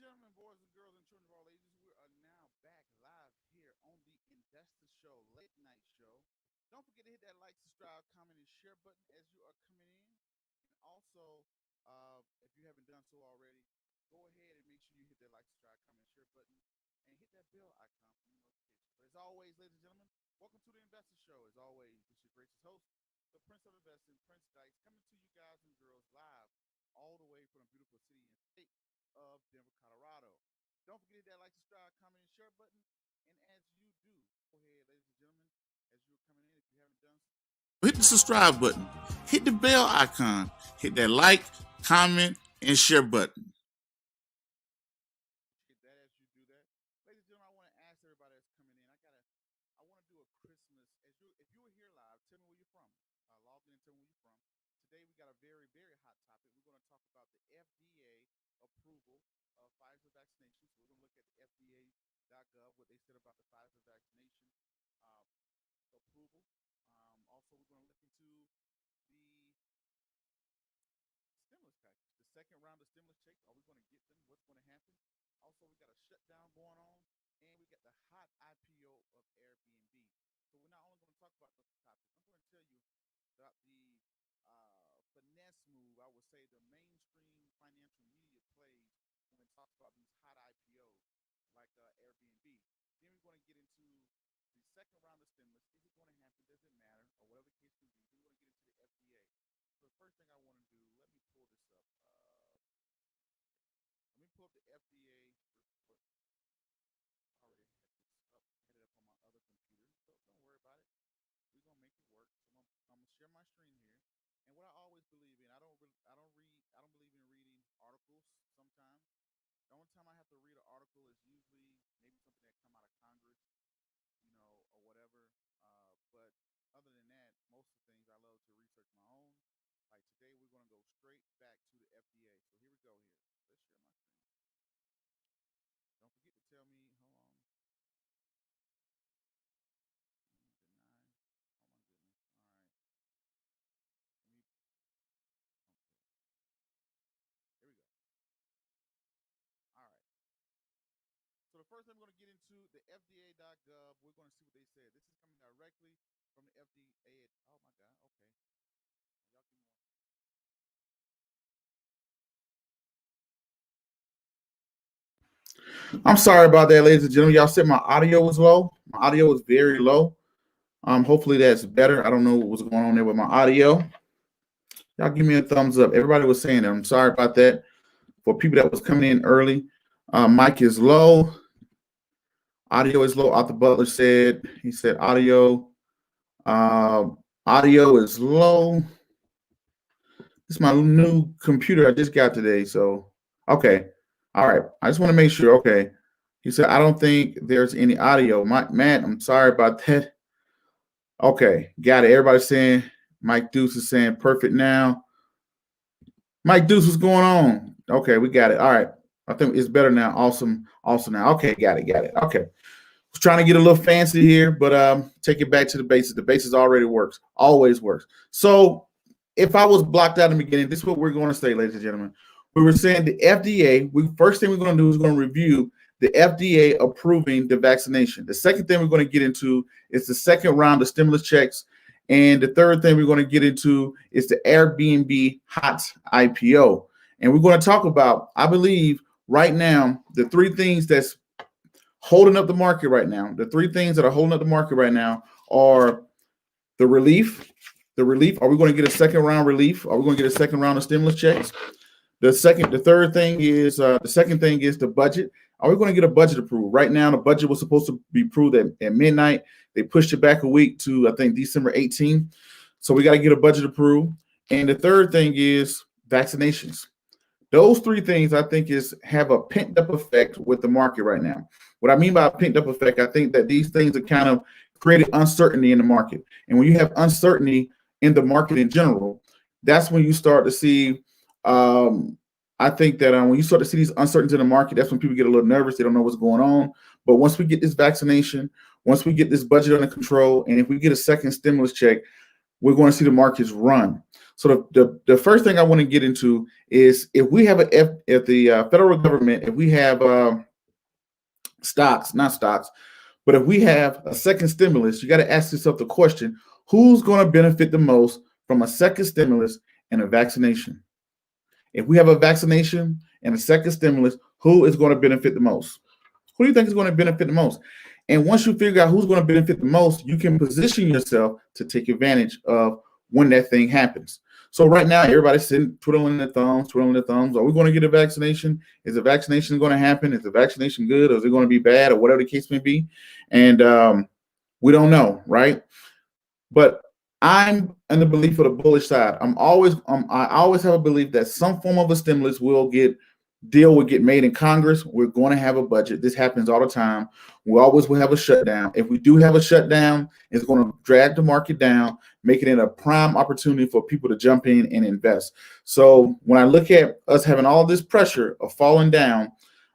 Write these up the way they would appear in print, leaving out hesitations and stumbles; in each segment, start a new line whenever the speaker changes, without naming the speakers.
gentlemen, boys and girls, and children of all ages, we are now back live here on the Investor Show, late night show. Don't forget to hit that like, subscribe, comment, and share button as you are coming in. And also, if you haven't done so already, go ahead and make sure you hit that like, subscribe, comment, and share button, and hit that bell icon for new notifications. But as always, ladies and gentlemen, welcome to the Investor Show. As always, this is your gracious host, the Prince of Investing, Prince Dykes, coming to you guys and girls live all the way from the beautiful city and state of Denver, Colorado. Don't forget that like, subscribe, comment, and share button. And as you do, go ahead, ladies and gentlemen, as you're coming in, if you haven't done so, hit the subscribe button, hit the bell icon, hit that like, comment, and share button. Hit that as you do that. Ladies and gentlemen, I want to ask everybody that's coming in, I want to do a Christmas. If you were here live, tell me where you're from. Log in and tell me where you're from. Today we got a very, very hot topic. We're going to talk about the FDA approval of Pfizer vaccination. So we're going to look at the FDA.gov, what they said about the Pfizer vaccination approval. Also, we're going to look into the stimulus package, the second round of stimulus checks. Are we going to get them? What's going to happen? Also, we got a shutdown going on, and we got the hot IPO of Airbnb. So we're not only going to talk about those topics, I'm going to tell you about the finesse move, I would say, the mainstream financial media plays when it talks about these hot IPOs like Airbnb. Then we're going to get into the second round of stimulus. Is it going to happen? Does it matter? Or whatever the case may be. Then we're going to get into the FDA. So the first thing I want to do, let me pull this up. Let me pull up the FDA report. I already had this up, had it up on my other computer, so don't worry about it. We're gonna make it work. So I'm gonna share my screen here. And what I always believe in, I don't believe in reading articles sometimes. The only time I have to read an article is usually maybe something that come out of Congress, or whatever. But other than that, most of the things I love to research my own. Like today, we're gonna go straight back to the FDA. So here we go. Here, let's share my screen. Don't forget to tell me. Hold on. Deny. Oh my goodness. All right. Let me. Okay. Here we go. All right. So the first thing we're going to get into the FDA.gov. We're going to see what they said. This is coming directly from the FDA. Oh my God. Okay. Y'all give me one. I'm sorry about that, ladies and gentlemen. Y'all said my audio was low. My audio was very low. Hopefully that's better. I don't know what was going on there with my audio. Y'all give me a thumbs up. Everybody was saying that. I'm sorry about that. For people that was coming in early, mic is low. Audio is low. Arthur Butler said, he said audio is low. This is my new computer I just got today. So, okay. All right. I just want to make sure. Okay. He said, I don't think there's any audio. Matt, I'm sorry about that. Okay. Got it. Everybody's saying, Mike Deuce is saying perfect now. Mike Deuce, what's going on? Okay, we got it. All right. I think it's better now. Awesome now. Okay, got it. Okay. Was trying to get a little fancy here, but take it back to the basics. The basics already works. Always works. So if I was blocked out in the beginning, this is what we're going to say, ladies and gentlemen. We were saying the FDA, first thing we're going to do is going to review the FDA approving the vaccination. The second thing we're going to get into is the second round of stimulus checks. And the third thing we're going to get into is the Airbnb hot IPO. And we're going to talk about, I believe, right now, the three things that's holding up the market right now. The three things that are holding up the market right now are the relief. Are we going to get a second round relief? Are we going to get a second round of stimulus checks? The second thing is the budget. Are we going to get a budget approved? Right now, the budget was supposed to be approved at midnight. They pushed it back a week to, I think, December 18th. So we got to get a budget approved. And the third thing is vaccinations. Those three things, I think, have a pent-up effect with the market right now. What I mean by a pent-up effect, I think that these things are kind of created uncertainty in the market. And when you have uncertainty in the market in general, that's when you start to see, I think that when you start to see these uncertainties in the market, that's when people get a little nervous. They don't know what's going on. But once we get this vaccination, once we get this budget under control, and if we get a second stimulus check, we're going to see the markets run. So the first thing I want to get into is if we have if the federal government, if we have stocks, not stocks, but if we have a second stimulus, you got to ask yourself the question, who's going to benefit the most from a second stimulus and a vaccination? If we have a vaccination and a second stimulus, who is going to benefit the most? Who do you think is going to benefit the most? And once you figure out who's going to benefit the most, you can position yourself to take advantage of when that thing happens. So right now, everybody's sitting twiddling their thumbs. Are we going to get a vaccination? Is the vaccination going to happen? Is the vaccination good, or is it going to be bad, or whatever the case may be? And we don't know, right? But I'm in the belief of the bullish side. I always have a belief that some form of a stimulus will get made in Congress. We're going to have a budget. This happens all the time. We always will have a shutdown. If we do have a shutdown, it's going to drag the market down, making it a prime opportunity for people to jump in and invest. So when I look at us having all this pressure of falling down,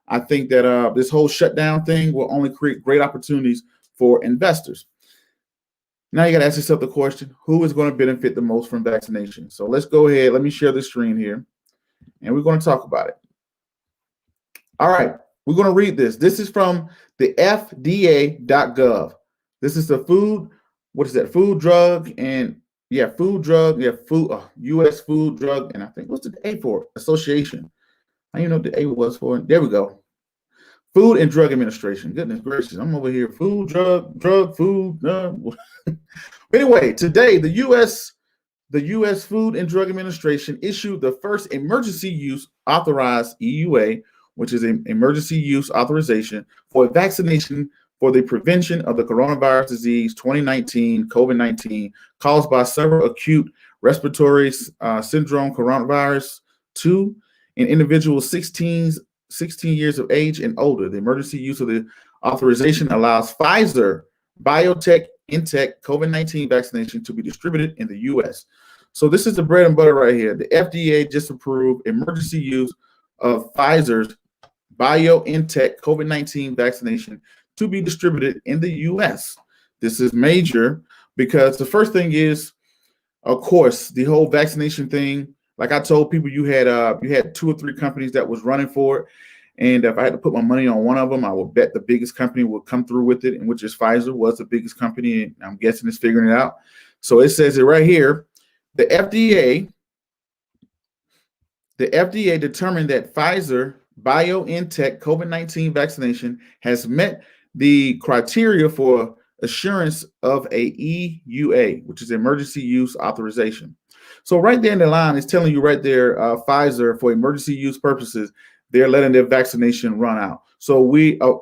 I think that this whole shutdown thing will only create great opportunities for investors. Now you got to ask yourself the question, who is going to benefit the most from vaccination? So let's go ahead. Let me share the screen here, and we're going to talk about it. All right, we're going to read this. This is from the FDA.gov. This is the U.S. Food, Drug, and I think, what's the A for? Association. I didn't know what the A was for. There we go. Food and Drug Administration. Goodness gracious, I'm over here. Food, food. Anyway, today the U.S. Food and Drug Administration issued the first emergency use authorized EUA, which is an emergency use authorization for a vaccination for the prevention of the coronavirus disease 2019 COVID-19 caused by several acute respiratory syndrome coronavirus 2 in individuals 16 years of age and older. The emergency use of the authorization allows Pfizer BioNTech COVID-19 vaccination to be distributed in the U.S. So this is the bread and butter right here. The FDA just approved emergency use of Pfizer's BioNTech COVID-19 vaccination to be distributed in the U.S. This is major because the first thing is, of course, the whole vaccination thing. Like I told people, you had 2 or 3 companies that was running for it, and if I had to put my money on one of them, I would bet the biggest company would come through with it, and which is Pfizer was the biggest company, and I'm guessing it's figuring it out. So it says it right here. The FDA determined that Pfizer BioNTech COVID-19 vaccination has met the criteria for assurance of a EUA, which is emergency use authorization. So right there in the line, it's telling you right there, Pfizer, for emergency use purposes, they're letting their vaccination run out. So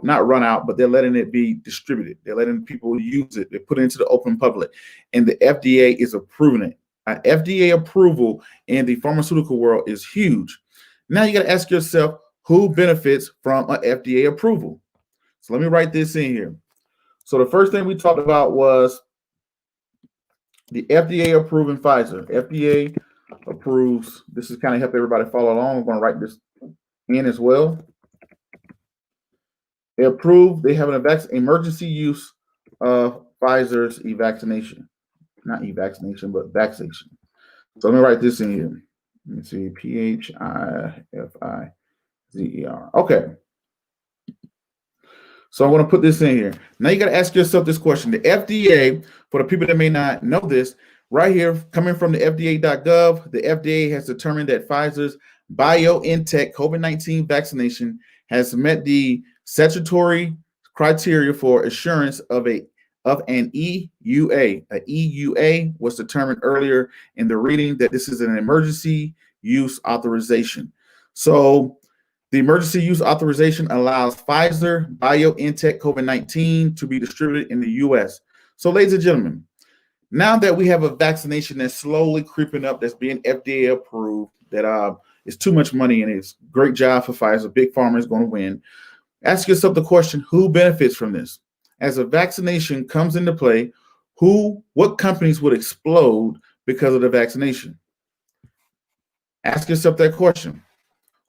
not run out, but they're letting it be distributed. They're letting people use it. They put it into the open public, and the FDA is approving it. FDA approval in the pharmaceutical world is huge. Now you got to ask yourself, who benefits from an FDA approval? So let me write this in here. So the first thing we talked about was the FDA approving Pfizer. FDA approves. This is kind of help everybody follow along. I'm going to write this in as well. They approve. They have an emergency use of Pfizer's vaccination. Not vaccination, but vaccination. So let me write this in here. Let me see. Pfizer. Okay. So I'm going to put this in here. Now you got to ask yourself this question. The FDA, for the people that may not know this, right here, coming from the FDA.gov, the FDA has determined that Pfizer's BioNTech COVID-19 vaccination has met the statutory criteria for assurance of an EUA. A EUA was determined earlier in the reading that this is an emergency use authorization. So the emergency use authorization allows Pfizer BioNTech COVID-19 to be distributed in the U.S. So, ladies and gentlemen, now that we have a vaccination that's slowly creeping up, that's being FDA approved, that is too much money and it's a great job for Pfizer, Big Pharma is going to win. Ask yourself the question, who benefits from this? As a vaccination comes into play, what companies would explode because of the vaccination? Ask yourself that question.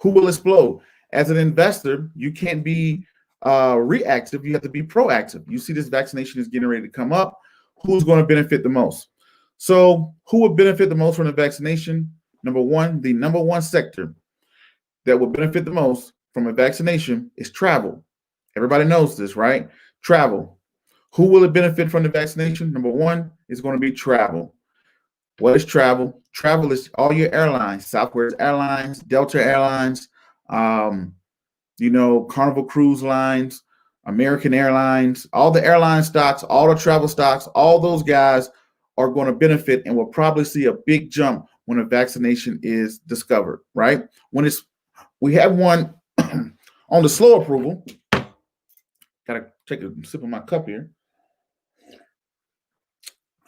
Who will explode? As an investor, you can't be reactive. You have to be proactive. You see this vaccination is getting ready to come up. Who's going to benefit the most? So who would benefit the most from the vaccination? Number one, the number one sector that will benefit the most from a vaccination is travel. Everybody knows this, right? Travel. Who will it benefit from the vaccination? Number one is going to be travel. What is travel? Travel is all your airlines, Southwest Airlines, Delta Airlines, um, Carnival Cruise Lines, American Airlines, all the airline stocks, all the travel stocks, all those guys are going to benefit and will probably see a big jump when a vaccination is discovered, right? We have one on the slow approval. Gotta take a sip of my cup here.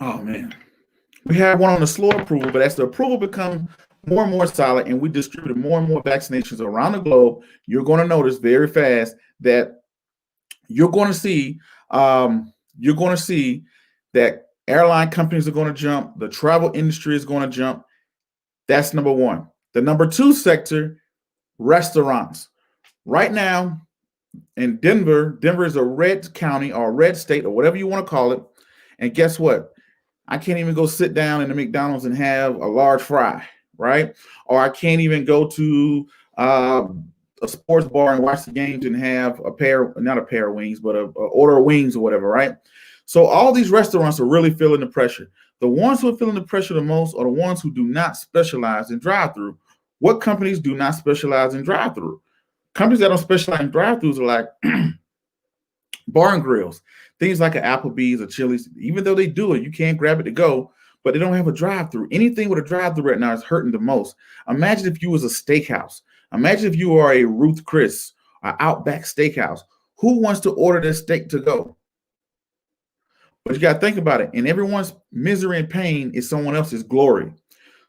Oh man. We have one on the slow approval, but as the approval becomes more and more solid and we distribute more and more vaccinations around the globe, you're going to notice very fast that you're going to see that airline companies are going to jump, the travel industry is going to jump. That's number one. The number two sector, restaurants. Right now in Denver is a red county or a red state or whatever you want to call it. And guess what? I can't even go sit down in the McDonald's and have a large fry, right? Or I can't even go to a sports bar and watch the games and have not a pair of wings, but a order of wings or whatever, right? So all these restaurants are really feeling the pressure. The ones who are feeling the pressure the most are the ones who do not specialize in drive-through. What companies do not specialize in drive-through? Companies that don't specialize in drive-throughs are like bar and grills, things like an Applebee's or Chili's. Even though they do it, you can't grab it to go, but they don't have a drive-through. Anything with a drive-through right now is hurting the most. Imagine if you was a steakhouse. Imagine if you are a Ruth Chris or Outback Steakhouse. Who wants to order their steak to go? But you got to think about it. And everyone's misery and pain is someone else's glory.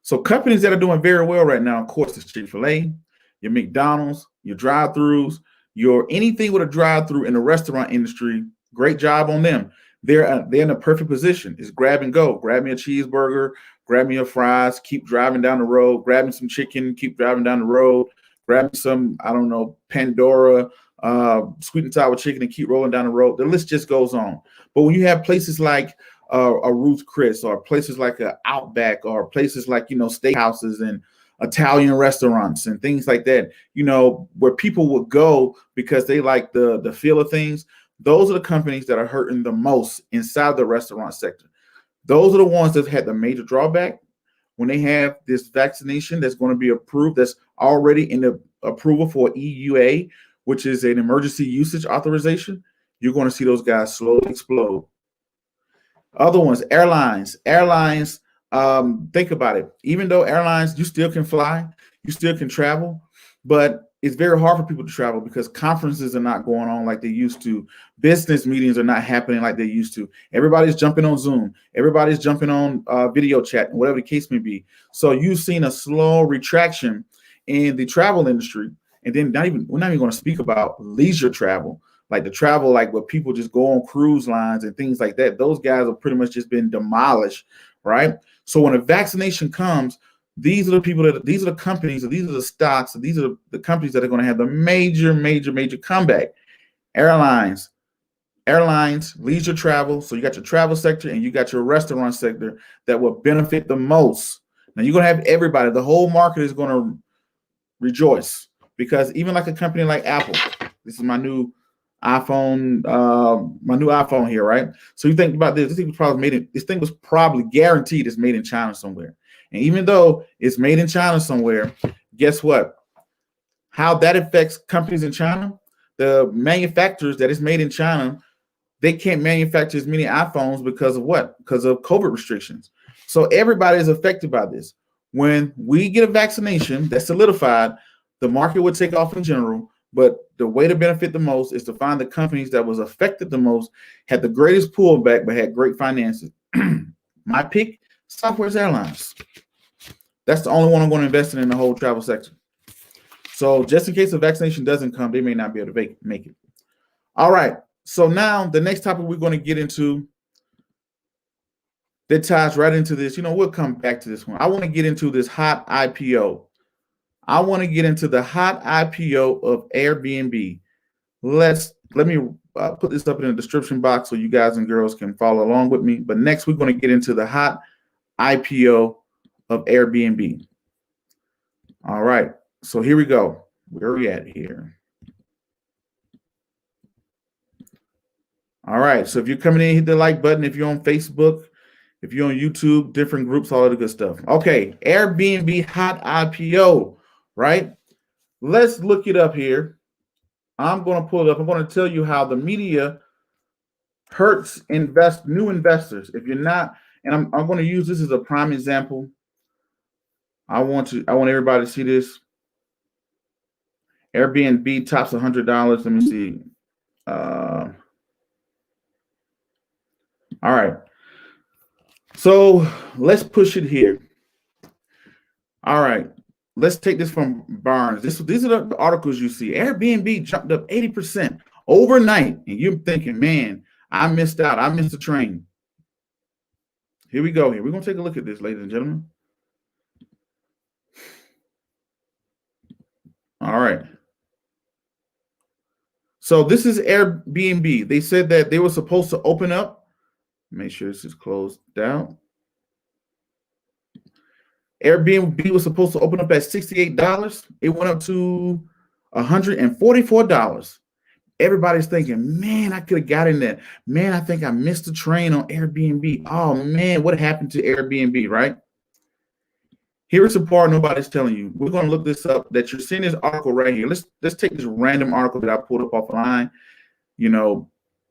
So companies that are doing very well right now, of course, is Chick-fil-A, your McDonald's, your drive-throughs, your anything with a drive-through in the restaurant industry. Great job on them. They're in a perfect position. It's grab and go. Grab me a cheeseburger, grab me a fries, keep driving down the road, grab me some chicken, keep driving down the road, grab me some, I don't know, Pandora, sweet and sour chicken and keep rolling down the road. The list just goes on. But when you have places like a Ruth Chris or places like a Outback or places like, steakhouses and Italian restaurants and things like that, where people would go because they like the feel of things. Those are the companies that are hurting the most inside the restaurant sector. Those are the ones that had the major drawback. When they have this vaccination that's going to be approved, that's already in the approval for EUA, which is an emergency usage authorization, you're going to see those guys slowly explode. Other ones, airlines. Think about it. Even though airlines, you still can fly, you still can travel, but it's very hard for people to travel because conferences are not going on like they used to. Business meetings are not happening like they used to. Everybody's jumping on Zoom. Everybody's jumping on video chat, whatever the case may be. So you've seen a slow retraction in the travel industry. And then we're not even going to speak about leisure travel, like the travel, like where people just go on cruise lines and things like that. Those guys have pretty much just been demolished, right? So when a vaccination comes, these are the companies, these are the stocks, these are the companies that are going to have the major comeback. Airlines, leisure travel. So you got your travel sector and you got your restaurant sector that will benefit the most. Now you're going to have everybody, the whole market is going to rejoice because even like a company like Apple, this is my new iPhone, here, right? So you think about this. This thing was probably guaranteed it's made in China somewhere. And even though it's made in China somewhere, guess what? How that affects companies in China, the manufacturers that is made in China, they can't manufacture as many iPhones because of what? Because of COVID restrictions. So everybody is affected by this. When we get a vaccination that's solidified, the market would take off in general. But the way to benefit the most is to find the companies that was affected the most, had the greatest pullback, but had great finances. My pick, Southwest Airlines. That's the only one I'm going to invest in the whole travel sector. So just in case the vaccination doesn't come, they may not be able to make it. All right. So now the next topic we're going to get into that ties right into this. We'll come back to this one. I want to get into this hot IPO. I want to get into the hot IPO of Airbnb. Let me put this up in the description box so you guys and girls can follow along with me. But next, we're going to get into the hot IPO of Airbnb. All right, so here we go. Where are we at here? All right, so if you're coming in, hit the like button. If you're on Facebook, if you're on YouTube, different groups, all of the good stuff. Okay, Airbnb hot IPO, right? Let's look it up here. I'm going to pull it up. I'm going to tell you how the media hurts new investors. If you're not, and I'm going to use this as a prime example. I want everybody to see this. Airbnb tops $100. Let me see. All right. So let's push it here. All right. Let's take this from Barnes. These are the articles you see. Airbnb jumped up 80% overnight. And you're thinking, man, I missed out. I missed the train. Here we go. We're going to take a look at this, ladies and gentlemen. All right. So this is Airbnb. They said that they were supposed to open up. Make sure this is closed down. Airbnb was supposed to open up at $68. It went up to $144. Everybody's thinking, man, I could have got in there. Man, I think I missed the train on Airbnb. Oh, man, what happened to Airbnb, right? Here's the part nobody's telling you. We're going to look this up, that you're seeing this article right here. Let's take this random article that I pulled up offline.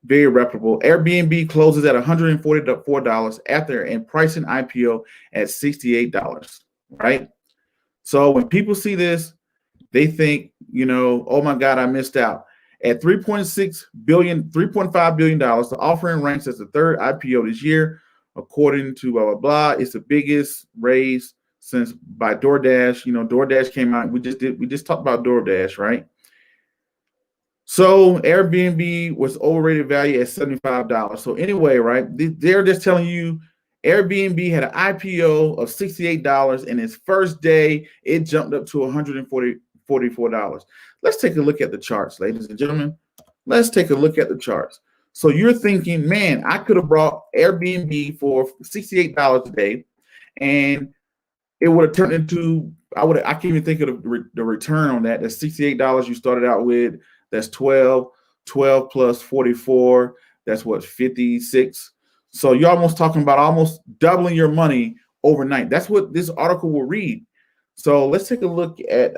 Very reputable. Airbnb closes at $144 after and pricing IPO at $68, right? So when people see this, they think, oh my God, I missed out. At $3.5 billion, the offering ranks as the third IPO this year, according to blah, blah, blah. It's the biggest raise since by DoorDash. DoorDash came out. We just talked about DoorDash, right? So Airbnb was overrated value at $75. So anyway, right, they're just telling you Airbnb had an IPO of $68, and its first day it jumped up to $144. Let's take a look at the charts, ladies and gentlemen. Let's take a look at the charts. So you're thinking, man, I could have brought Airbnb for $68 a day, and it would have turned into I can't even think of the return on that. That's $68 you started out with. That's 12 plus 44. That's what, 56. So you're almost talking about almost doubling your money overnight. That's what this article will read. So let's take a look at,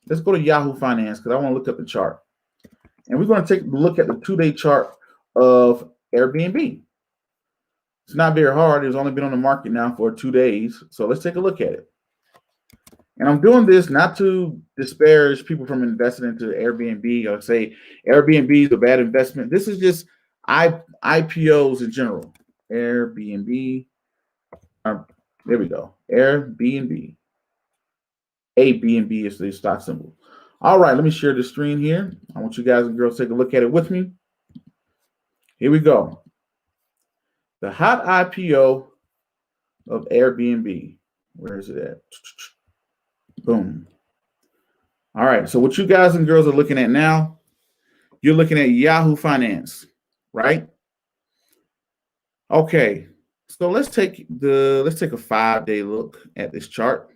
let's go to Yahoo Finance because I want to look up the chart. And we're going to take a look at the 2-day chart of Airbnb. It's not very hard. It's only been on the market now for 2 days. So let's take a look at it. And I'm doing this not to disparage people from investing into Airbnb or say Airbnb is a bad investment. This is just IPOs in general. Airbnb. There we go. Airbnb. ABNB is the stock symbol. All right, let me share the screen here. I want you guys and girls to take a look at it with me. Here we go. The hot IPO of Airbnb. Where is it at? Boom. All right. So what you guys and girls are looking at now, you're looking at Yahoo Finance, right? Okay. So let's take a 5-day look at this chart.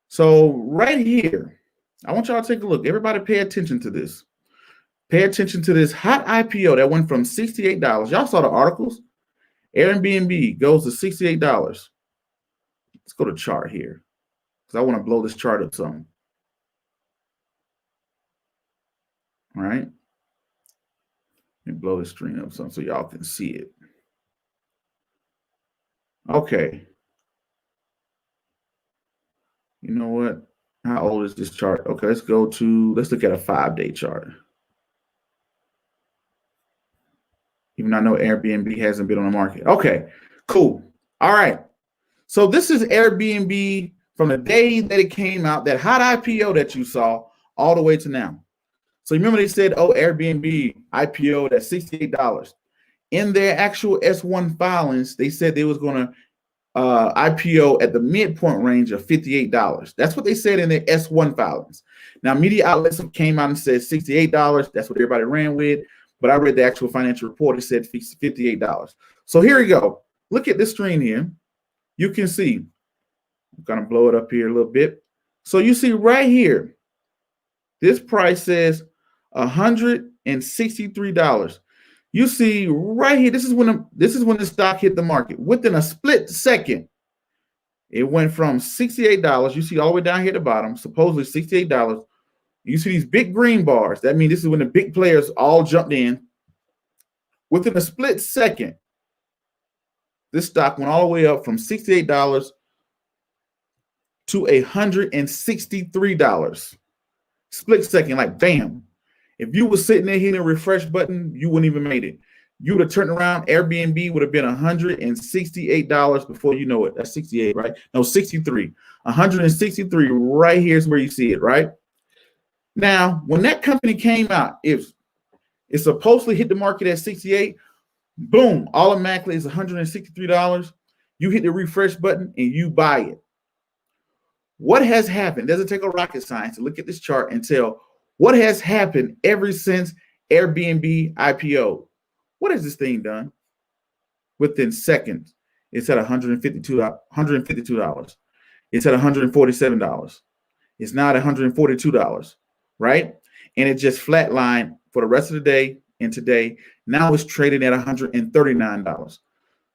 So right here, I want y'all to take a look. Everybody pay attention to this. Pay attention to this hot IPO that went from $68. Y'all saw the articles. Airbnb goes to $68. Let's go to chart here, because I want to blow this chart up some. All right. Let me blow the screen up some so y'all can see it. Okay. You know what? How old is this chart? Okay, let's look at a 5-day chart. Even though I know Airbnb hasn't been on the market. Okay, cool. All right. So this is Airbnb from the day that it came out, that hot IPO that you saw, all the way to now. So remember they said, oh, Airbnb IPO at $68. In their actual S1 filings, they said they was going to IPO at the midpoint range of $58. That's what they said in their S1 filings. Now, media outlets came out and said $68. That's what everybody ran with. But I read the actual financial report. It said $58. So here we go. Look at this screen here. You can see, I'm going to blow it up here a little bit. So you see right here, this price says $163. You see right here, this is when the stock hit the market. Within a split second, it went from $68. You see all the way down here at the bottom, supposedly $68. You see these big green bars. That means this is when the big players all jumped in. Within a split second, this stock went all the way up from $68 to $163. Split second, like bam. If you were sitting there hitting a refresh button, you wouldn't even made it. You would have turned around. Airbnb would have been $168 before you know it. That's 68, right? No, 63. 163 right here is where you see it, right? Now, when that company came out, it supposedly hit the market at 68. Boom, automatically it's $163. You hit the refresh button and you buy it. What has happened? Doesn't take a rocket science to look at this chart and tell what has happened ever since Airbnb IPO. What has this thing done? Within seconds, it's at $152. It's at $147. It's now at $142, right? And it just flatlined for the rest of the day and today. Now it's trading at $139.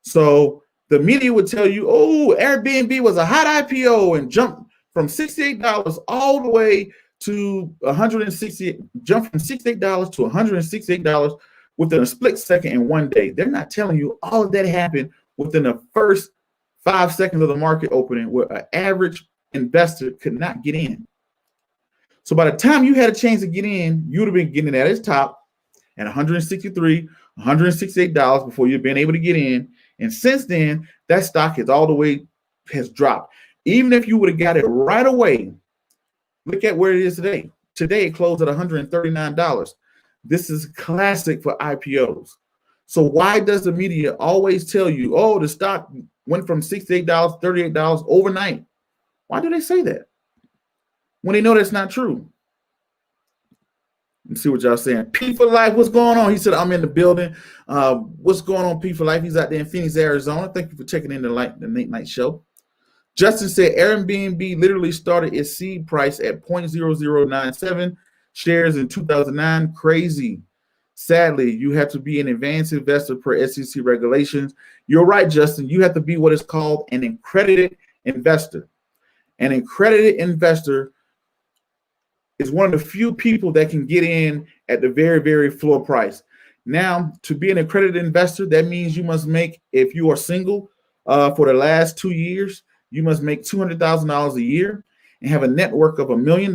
So the media would tell you, oh, Airbnb was a hot IPO and jumped from $68 all the way to $160, jumped from $68 to $168 within a split second in one day. They're not telling you all of that happened within the first 5 seconds of the market opening, where an average investor could not get in. So by the time you had a chance to get in, you would have been getting at its top at $163, $168 before you've been able to get in. And since then, that stock has dropped. Even if you would have got it right away, look at where it is today. Today it closed at $139. This is classic for IPOs. So why does the media always tell you, oh, the stock went from $68 to $38 overnight? Why do they say that when they know that's not true? Let's see what y'all saying. P for Life, what's going on? He said, I'm in the building. What's going on, P for Life? He's out there in Phoenix, Arizona. Thank you for checking in the late night show. Justin said Airbnb literally started its seed price at 0.0097 shares in 2009. Crazy. Sadly, you have to be an advanced investor per SEC regulations. You're right, Justin. You have to be what is called an accredited investor. An accredited investor is one of the few people that can get in at the very, very floor price. Now, to be an accredited investor, that means you must make, if you are single for the last 2 years, you must make $200,000 a year and have a net worth of $1 million,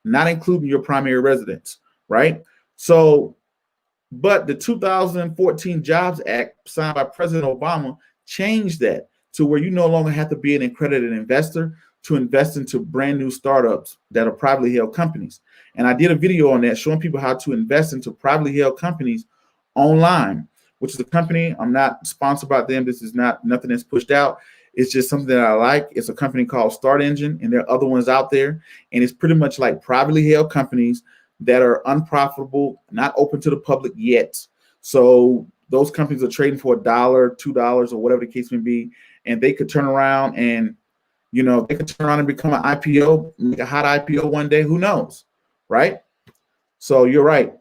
not including your primary residence, right? So, but the 2014 Jobs Act signed by President Obama changed that to where you no longer have to be an accredited investor to invest into brand new startups that are privately held companies. And I did a video on that showing people how to invest into privately held companies online, which is a company. I'm not sponsored by them. This is not nothing that's pushed out. It's just something that I like. It's a company called Start Engine, and there are other ones out there. And it's pretty much like privately held companies that are unprofitable, not open to the public yet. So those companies are trading for $1, $2, or whatever the case may be. And they could turn around and, they could turn around and become an IPO, make a hot IPO one day. Who knows, right? So you're right.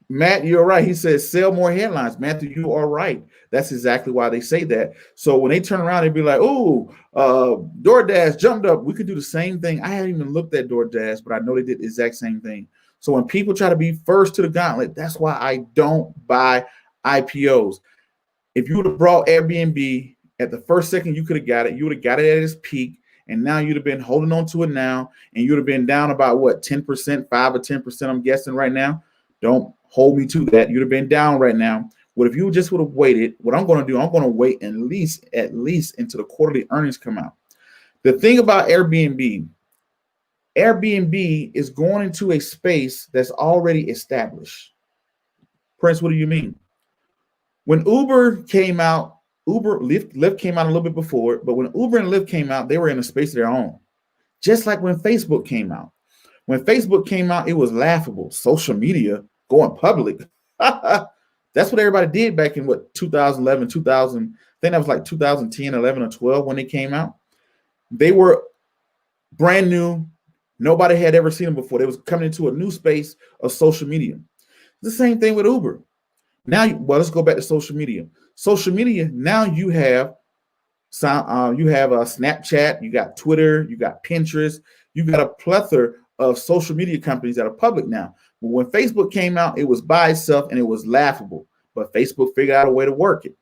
Matt, you're right. He says, sell more headlines. Matthew, you are right. That's exactly why they say that. So when they turn around, they'd be like, oh, DoorDash jumped up. We could do the same thing. I haven't even looked at DoorDash, but I know they did the exact same thing. So when people try to be first to the gauntlet, that's why I don't buy IPOs. If you would have brought Airbnb at the first second you could have got it, you would have got it at its peak, and now you'd have been holding on to it now, and you'd have been down about, 10%, 5 or 10%, I'm guessing right now. Don't hold me to that. You'd have been down right now. What if you just would have waited? What I'm going to do, I'm going to wait at least until the quarterly earnings come out. The thing about Airbnb is going into a space that's already established. Prince, what do you mean? When Uber came out, Lyft came out a little bit before, but when Uber and Lyft came out, they were in a space of their own. Just like when Facebook came out. When Facebook came out, it was laughable. Social media going public. That's what everybody did back in 2011, 2000. I think that was like 2010, 11, or 12 when they came out. They were brand new. Nobody had ever seen them before. They was coming into a new space of social media. The same thing with Uber. Now, let's go back to social media. Social media, now you have Snapchat, you got Twitter, you got Pinterest, you got a plethora of social media companies that are public now. But when Facebook came out, it was by itself and it was laughable. But Facebook figured out a way to work it.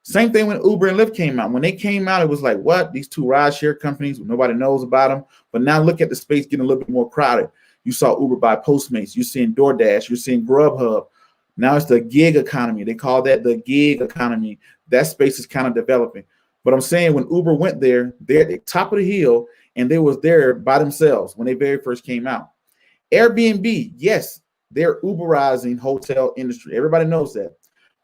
Same thing when Uber and Lyft came out. When they came out, it was like, what? These two rideshare companies, nobody knows about them. But now look at the space getting a little bit more crowded. You saw Uber buy Postmates. You're seeing DoorDash. You're seeing Grubhub. Now it's the gig economy. They call that the gig economy. That space is kind of developing. But I'm saying when Uber went there, they're at the top of the hill, and they was there by themselves when they very first came out. Airbnb, yes, they're Uberizing hotel industry. Everybody knows that.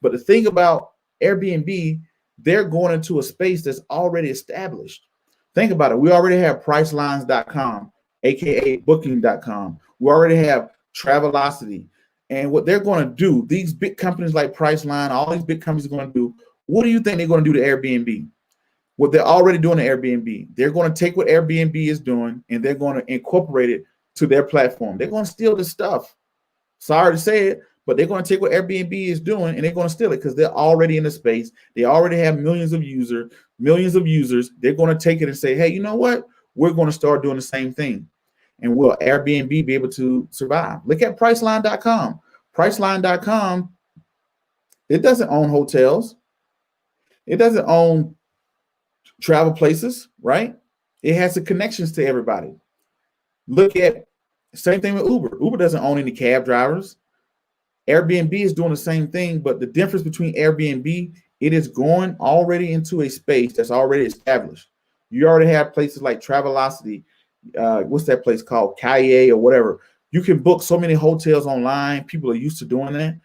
But the thing about Airbnb, they're going into a space that's already established. Think about it. We already have Pricelines.com, aka Booking.com. We already have Travelocity. And what they're going to do, these big companies like Priceline, all these big companies are going to do, what do you think they're going to do to Airbnb? What they're already doing to Airbnb, they're going to take what Airbnb is doing and they're going to incorporate it to their platform. They're going to steal the stuff. Sorry to say it, but they're going to take what Airbnb is doing and they're going to steal it because they're already in the space. They already have millions of users. They're going to take it and say, hey, you know what? We're going to start doing the same thing. And will Airbnb be able to survive? Look at Priceline.com. Priceline.com, it doesn't own hotels. It doesn't own travel places, right? It has the connections to everybody. Look at same thing with Uber. Uber doesn't own any cab drivers. Airbnb is doing the same thing, but the difference between Airbnb, it is going already into a space that's already established. You already have places like Travelocity. What's that place called? Kaye or whatever. You can book so many hotels online. People are used to doing that.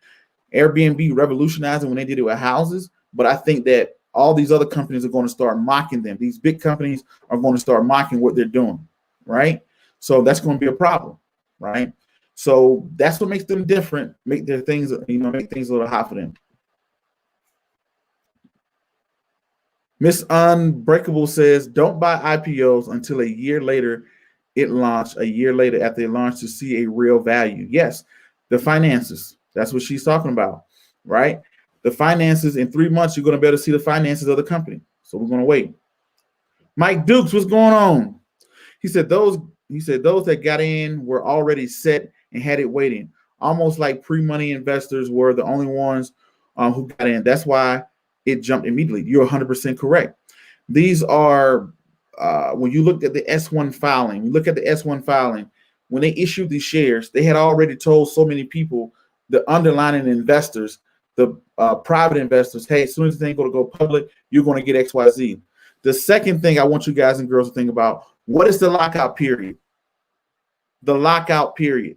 Airbnb revolutionizing when they did it with houses, but I think that all these other companies are going to start mocking them. These big companies are going to start mocking what they're doing, right? So that's going to be a problem, right? So that's what makes them different, make their things, make things a little hot for them. Miss Unbreakable says, don't buy IPOs until a year later it launched, a year later after it launched to see a real value. Yes, the finances. That's what she's talking about, right? The finances in 3 months, you're going to be able to see the finances of the company. So we're going to wait. Mike Dukes, what's going on? He said those that got in were already set and had it waiting, almost like pre-money investors were the only ones who got in. That's why it jumped immediately. You're 100% correct. These are when you look at the S1 filing, when they issued these shares, they had already told so many people, the underlying investors, the private investors, hey, as soon as the thing going to go public, you're going to get XYZ. The second thing I want you guys and girls to think about, what is the lockout period? The lockout period.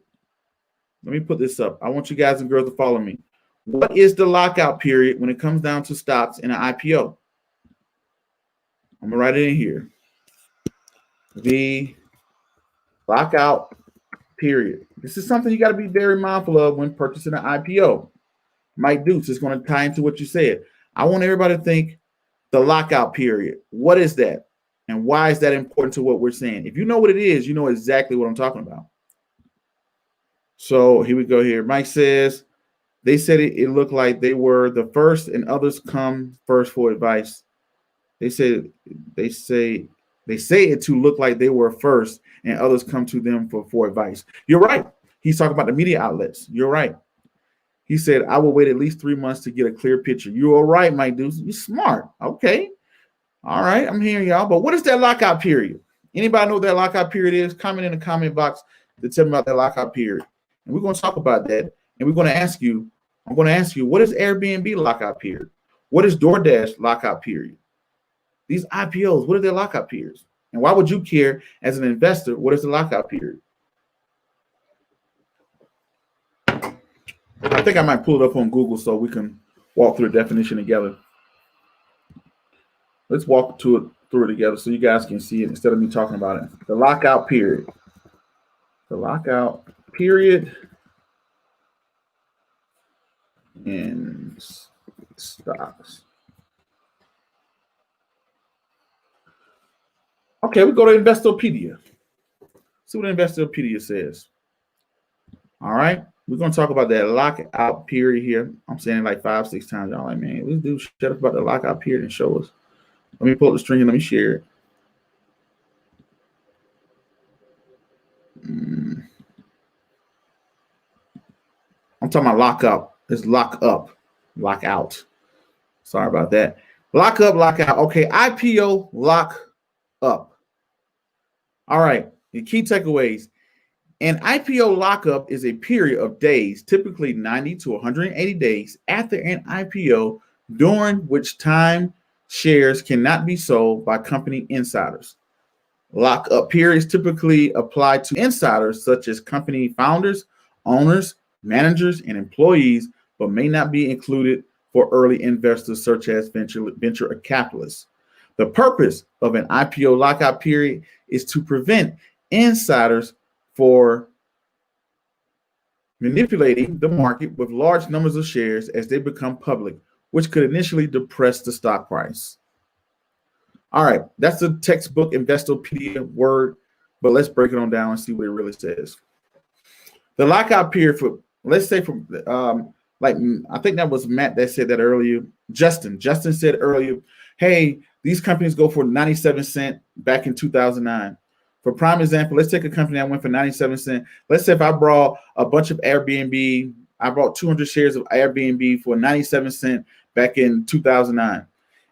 Let me put this up. I want you guys and girls to follow me. What is the lockout period when it comes down to stocks in an IPO? I'm going to write it in here. The lockout period. This is something you got to be very mindful of when purchasing an IPO. Mike Dukes is going to tie into what you said. I want everybody to think the lockout period. What is that? And why is that important to what we're saying? If you know what it is, you know exactly what I'm talking about. So here we go here. Mike says, they said it looked like they were the first and others come first for advice. They say it to look like they were first and others come to them for advice. You're right. He's talking about the media outlets. You're right. He said, I will wait at least 3 months to get a clear picture. You are right, Mike Deuce. You're smart. Okay. All right. I'm hearing y'all. But what is that lockout period? Anybody know what that lockout period is? Comment in the comment box to tell me about that lockout period. And we're going to talk about that. And I'm going to ask you, what is Airbnb lockout period? What is DoorDash lockout period? These IPOs, what are their lockout periods? And why would you care as an investor? What is the lockout period? I think I might pull it up on Google so we can walk through the definition together. Let's walk through it together so you guys can see it instead of me talking about it. The lockout period. The lockout period. And Stocks. Okay, we go to Investopedia. See what Investopedia says. All right. We're going to talk about that lockout period here. I'm saying it like 5-6 times. Y'all like, man, let's do shut up about the lockout period and show us. Let me pull up the string and let me share it. I'm talking about lockup. It's lock up, lock out. Sorry about that. Lock up, lock out. Okay, IPO lock up. All right, the key takeaways. An IPO lockup is a period of days, typically 90 to 180 days after an IPO, during which time shares cannot be sold by company insiders. Lockup periods typically apply to insiders such as company founders, owners, managers, and employees, but may not be included for early investors such as venture capitalists. The purpose of an IPO lockout period is to prevent insiders for manipulating the market with large numbers of shares as they become public, which could initially depress the stock price. All right, that's the textbook Investopedia word, but let's break it on down and see what it really says. The lockout period for, let's say from, like, I think that was Matt that said that earlier. Justin said earlier, hey, these companies go for 97 cents back in 2009. For prime example, let's take a company that went for 97 cents. Let's say if I brought a bunch of Airbnb, I brought 200 shares of Airbnb for 97 cents back in 2009.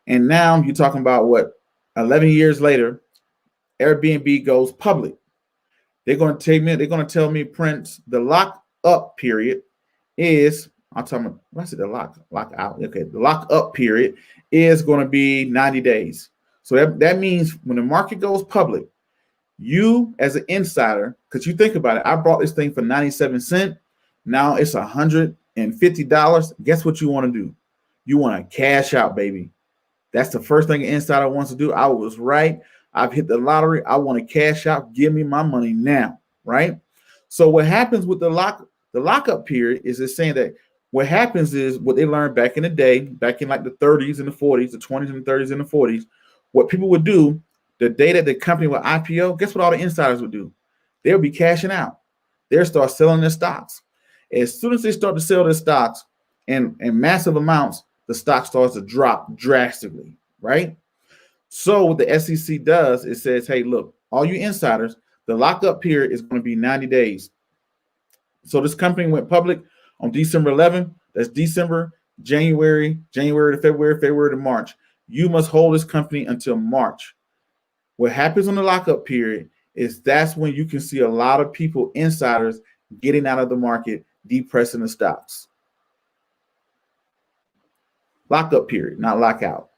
And now you're talking about what, 11 years later, Airbnb goes public. They're going to tell me, Prince, the lock up period is, I'm talking about, I said the lock out. Okay, the lock up period is going to be 90 days. So that means when the market goes public, you as an insider, because you think about it, I bought this thing for 97 cents. Now it's $150. Guess what you want to do? You want to cash out, baby. That's the first thing an insider wants to do. I was right. I've hit the lottery. I want to cash out. Give me my money now, right? So what happens with the lockup period is it's saying that what happens is what they learned back in the day, back in like the 30s and the 40s, the 20s and the 30s and the 40s, what people would do, the day that the company would IPO, guess what all the insiders would do? They'll be cashing out. They'll start selling their stocks. As soon as they start to sell their stocks in massive amounts, the stock starts to drop drastically, right? So what the SEC does, it says, hey, look, all you insiders, the lockup period is going to be 90 days. So this company went public on December 11th. That's December, January to February, February to March. You must hold this company until March. What happens on the lockup period is that's when you can see a lot of people, insiders, getting out of the market, depressing the stocks. Lockup period, not lockout.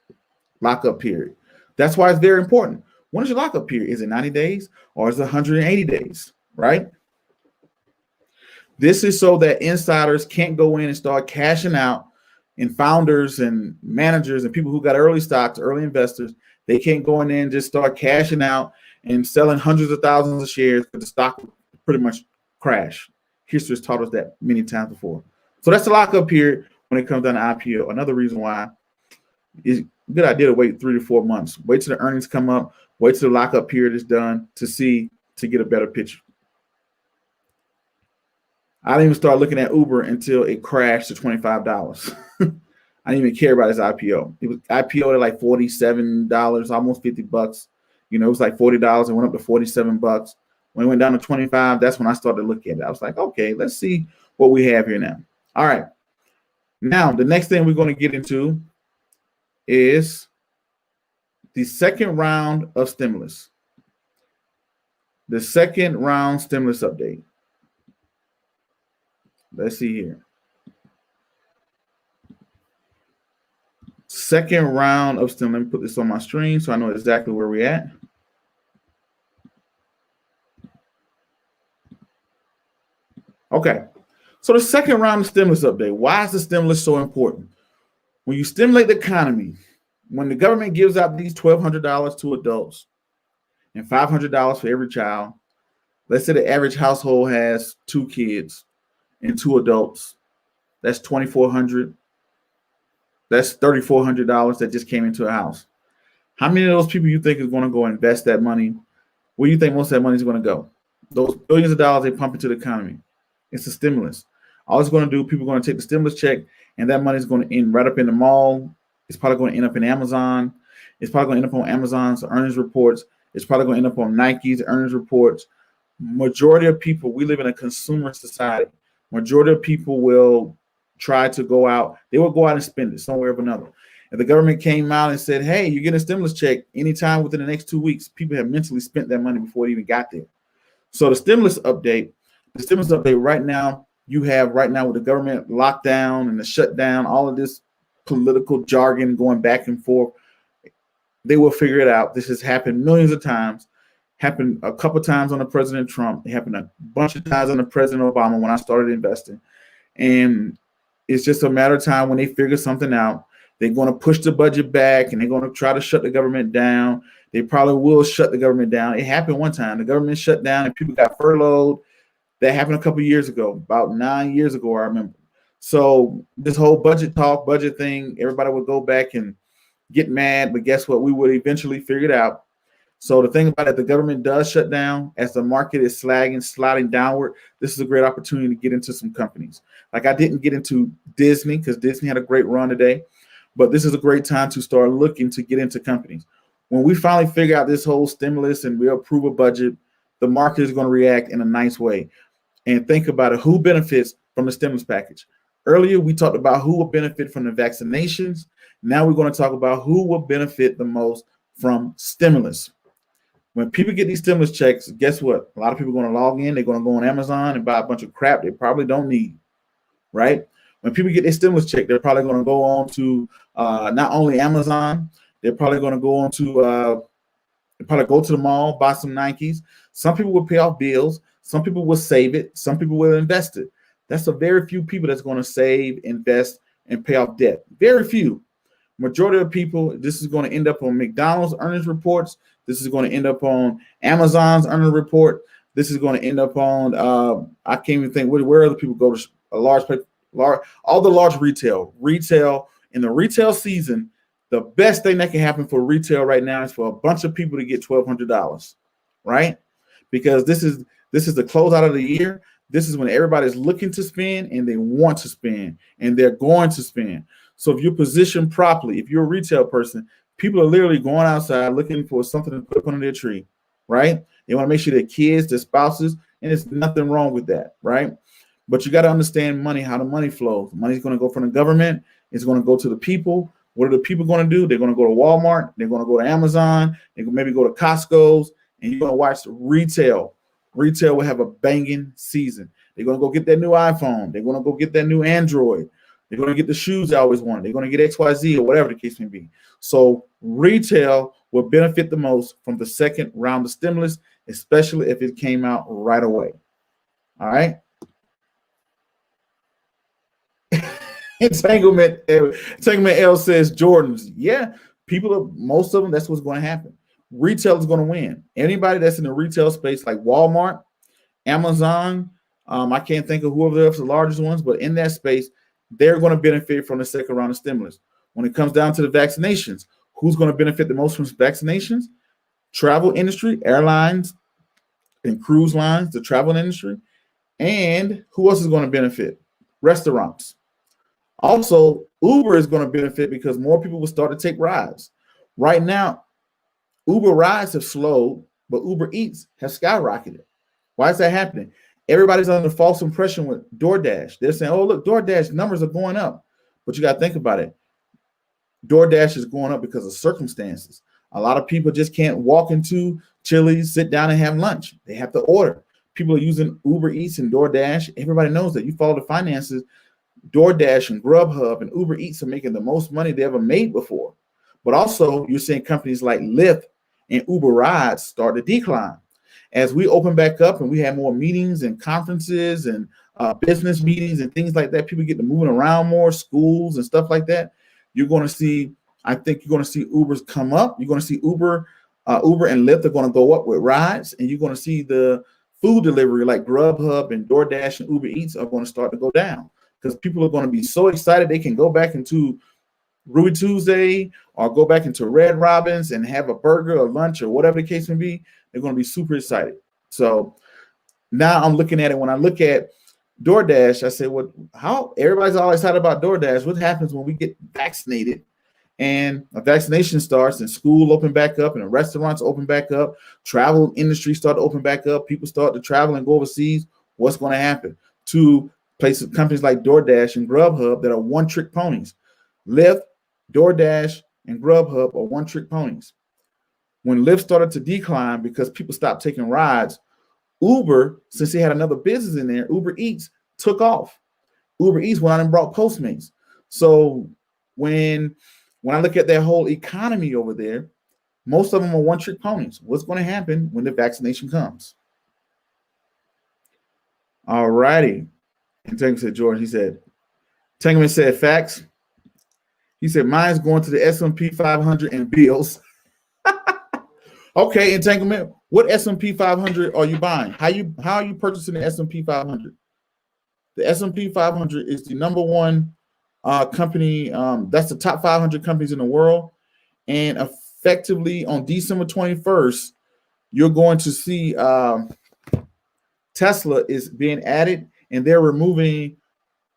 Lockup period. That's why it's very important. When is your lockup period? Is it 90 days or is it 180 days, right? This is so that insiders can't go in and start cashing out, and founders and managers and people who got early stocks, early investors, they can't go in there and just start cashing out and selling hundreds of thousands of shares because the stock pretty much crash. History has taught us that many times before. So that's the lockup period when it comes down to IPO. Another reason why it's a good idea to wait 3 to 4 months. Wait till the earnings come up. Wait till the lockup period is done to get a better picture. I didn't even start looking at Uber until it crashed to $25. I didn't even care about his IPO. It was IPO at like $47, almost $50. You know, it was like $40 and went up to $47. When it went down to 25, that's when I started looking at it. I was like, okay, let's see what we have here now. All right. Now, the next thing we're going to get into is the second round of stimulus. The second round stimulus update. Let's see here. Second round of stimulus. Let me put this on my screen so I know exactly where we're at. Okay. So the second round of stimulus update. Why is the stimulus so important? When you stimulate the economy, when the government gives out these $1,200 to adults and $500 for every child, let's say the average household has 2 kids and 2 adults. That's $2,400. That's $3,400 that just came into a house. How many of those people you think is going to go invest that money? Where do you think most of that money is going to go? Those billions of dollars they pump into the economy. It's a stimulus. All it's going to do, people are going to take the stimulus check, and that money is going to end right up in the mall. It's probably going to end up in Amazon. It's probably going to end up on Amazon's earnings reports. It's probably going to end up on Nike's earnings reports. Majority of people, we live in a consumer society. Majority of people will try to go out. They will go out and spend it somewhere or another. If the government came out and said, hey, you get a stimulus check anytime within the next 2 weeks, people have mentally spent that money before it even got there. So the stimulus update right now, you have right now with the government lockdown and the shutdown, all of this political jargon going back and forth, they will figure it out. This has happened millions of times. Happened a couple times under President Trump. It happened a bunch of times under President Obama when I started investing. And it's just a matter of time when they figure something out. They're going to push the budget back and they're going to try to shut the government down. They probably will shut the government down. It happened one time. The government shut down and people got furloughed. That happened a couple of years ago, about 9 years ago, I remember. So this whole budget thing, everybody would go back and get mad. But guess what? We would eventually figure it out. So the thing about it, the government does shut down as the market is sliding downward. This is a great opportunity to get into some companies. Like I didn't get into Disney because Disney had a great run today, but this is a great time to start looking to get into companies. When we finally figure out this whole stimulus and we approve a budget, the market is going to react in a nice way. And think about it, who benefits from the stimulus package? Earlier, we talked about who will benefit from the vaccinations. Now we're going to talk about who will benefit the most from stimulus. When people get these stimulus checks, guess what? A lot of people are going to log in. They're going to go on Amazon and buy a bunch of crap they probably don't need, right? When people get their stimulus check, they're probably going to go on to not only Amazon, they're probably going to go on to probably go to the mall, buy some Nikes. Some people will pay off bills. Some people will save it. Some people will invest it. That's a very few people that's going to save, invest, and pay off debt. Very few. Majority of people, this is going to end up on McDonald's earnings reports. This is going to end up on Amazon's earnings report. This is going to end up on, I can't even think, where other people go to all the large retail. In the retail season, the best thing that can happen for retail right now is for a bunch of people to get $1,200, right? Because this is the closeout of the year. This is when everybody's looking to spend and they want to spend and they're going to spend. So if you're positioned properly, if you're a retail person, people are literally going outside looking for something to put under their tree, right? They want to make sure their kids, their spouses, and there's nothing wrong with that, right? But you got to understand money, how the money flows. Money's going to go from the government. It's going to go to the people. What are the people going to do? They're going to go to Walmart. They're going to go to Amazon. They can maybe go to Costco's, and you're going to watch retail. Retail will have a banging season. They're going to go get that new iPhone. They're going to go get that new Android. They're going to get the shoes they always wanted. They're going to get XYZ or whatever the case may be. So retail will benefit the most from the second round of stimulus, especially if it came out right away. All right. Entanglement L says Jordans. Yeah, most of them, that's what's going to happen. Retail is going to win. Anybody that's in the retail space like Walmart, Amazon, I can't think of whoever else the largest ones, but in that space, they're going to benefit from the second round of stimulus. When it comes down to the vaccinations, who's going to benefit the most from vaccinations? Travel industry, airlines and cruise lines, the travel industry. And who else is going to benefit? Restaurants. Also, Uber is going to benefit because more people will start to take rides. Right now, Uber rides have slowed, but Uber Eats have skyrocketed. Why is that happening? Everybody's under false impression with DoorDash. They're saying, oh, look, DoorDash numbers are going up. But you got to think about it. DoorDash is going up because of circumstances. A lot of people just can't walk into Chili's, sit down and have lunch. They have to order. People are using Uber Eats and DoorDash. Everybody knows that. You follow the finances. DoorDash and Grubhub and Uber Eats are making the most money they ever made before. But also, you're seeing companies like Lyft and Uber Rides start to decline. As we open back up and we have more meetings and conferences and business meetings and things like that, people get to moving around more, schools and stuff like that. You're going to see, I think you're going to see Ubers come up. You're going to see Uber and Lyft are going to go up with rides, and you're going to see the food delivery like Grubhub and DoorDash and Uber Eats are going to start to go down because people are going to be so excited they can go back into Ruby Tuesday or go back into Red Robin's and have a burger or lunch or whatever the case may be, they're going to be super excited. So now I'm looking at it. When I look at DoorDash, I say, well, how everybody's always excited about DoorDash. What happens when we get vaccinated and a vaccination starts and school open back up and the restaurants open back up, travel industry start to open back up, people start to travel and go overseas? What's going to happen to places, companies like DoorDash and Grubhub that are one-trick ponies? Lyft, DoorDash, and Grubhub are one-trick ponies. When Lyft started to decline because people stopped taking rides, Uber, since they had another business in there, Uber Eats took off. Uber Eats went out and brought Postmates. So when I look at their whole economy over there, most of them are one-trick ponies. What's going to happen when the vaccination comes? All righty. And Tango said, George, he said, Tangerman said, facts. He said, mine's going to the S&P 500 and bills. Okay, entanglement. What S&P 500 are you buying? How are you purchasing the S&P 500? The S&P 500 is the number one company. That's the top 500 companies in the world. And effectively on December 21st, you're going to see Tesla is being added, and they're removing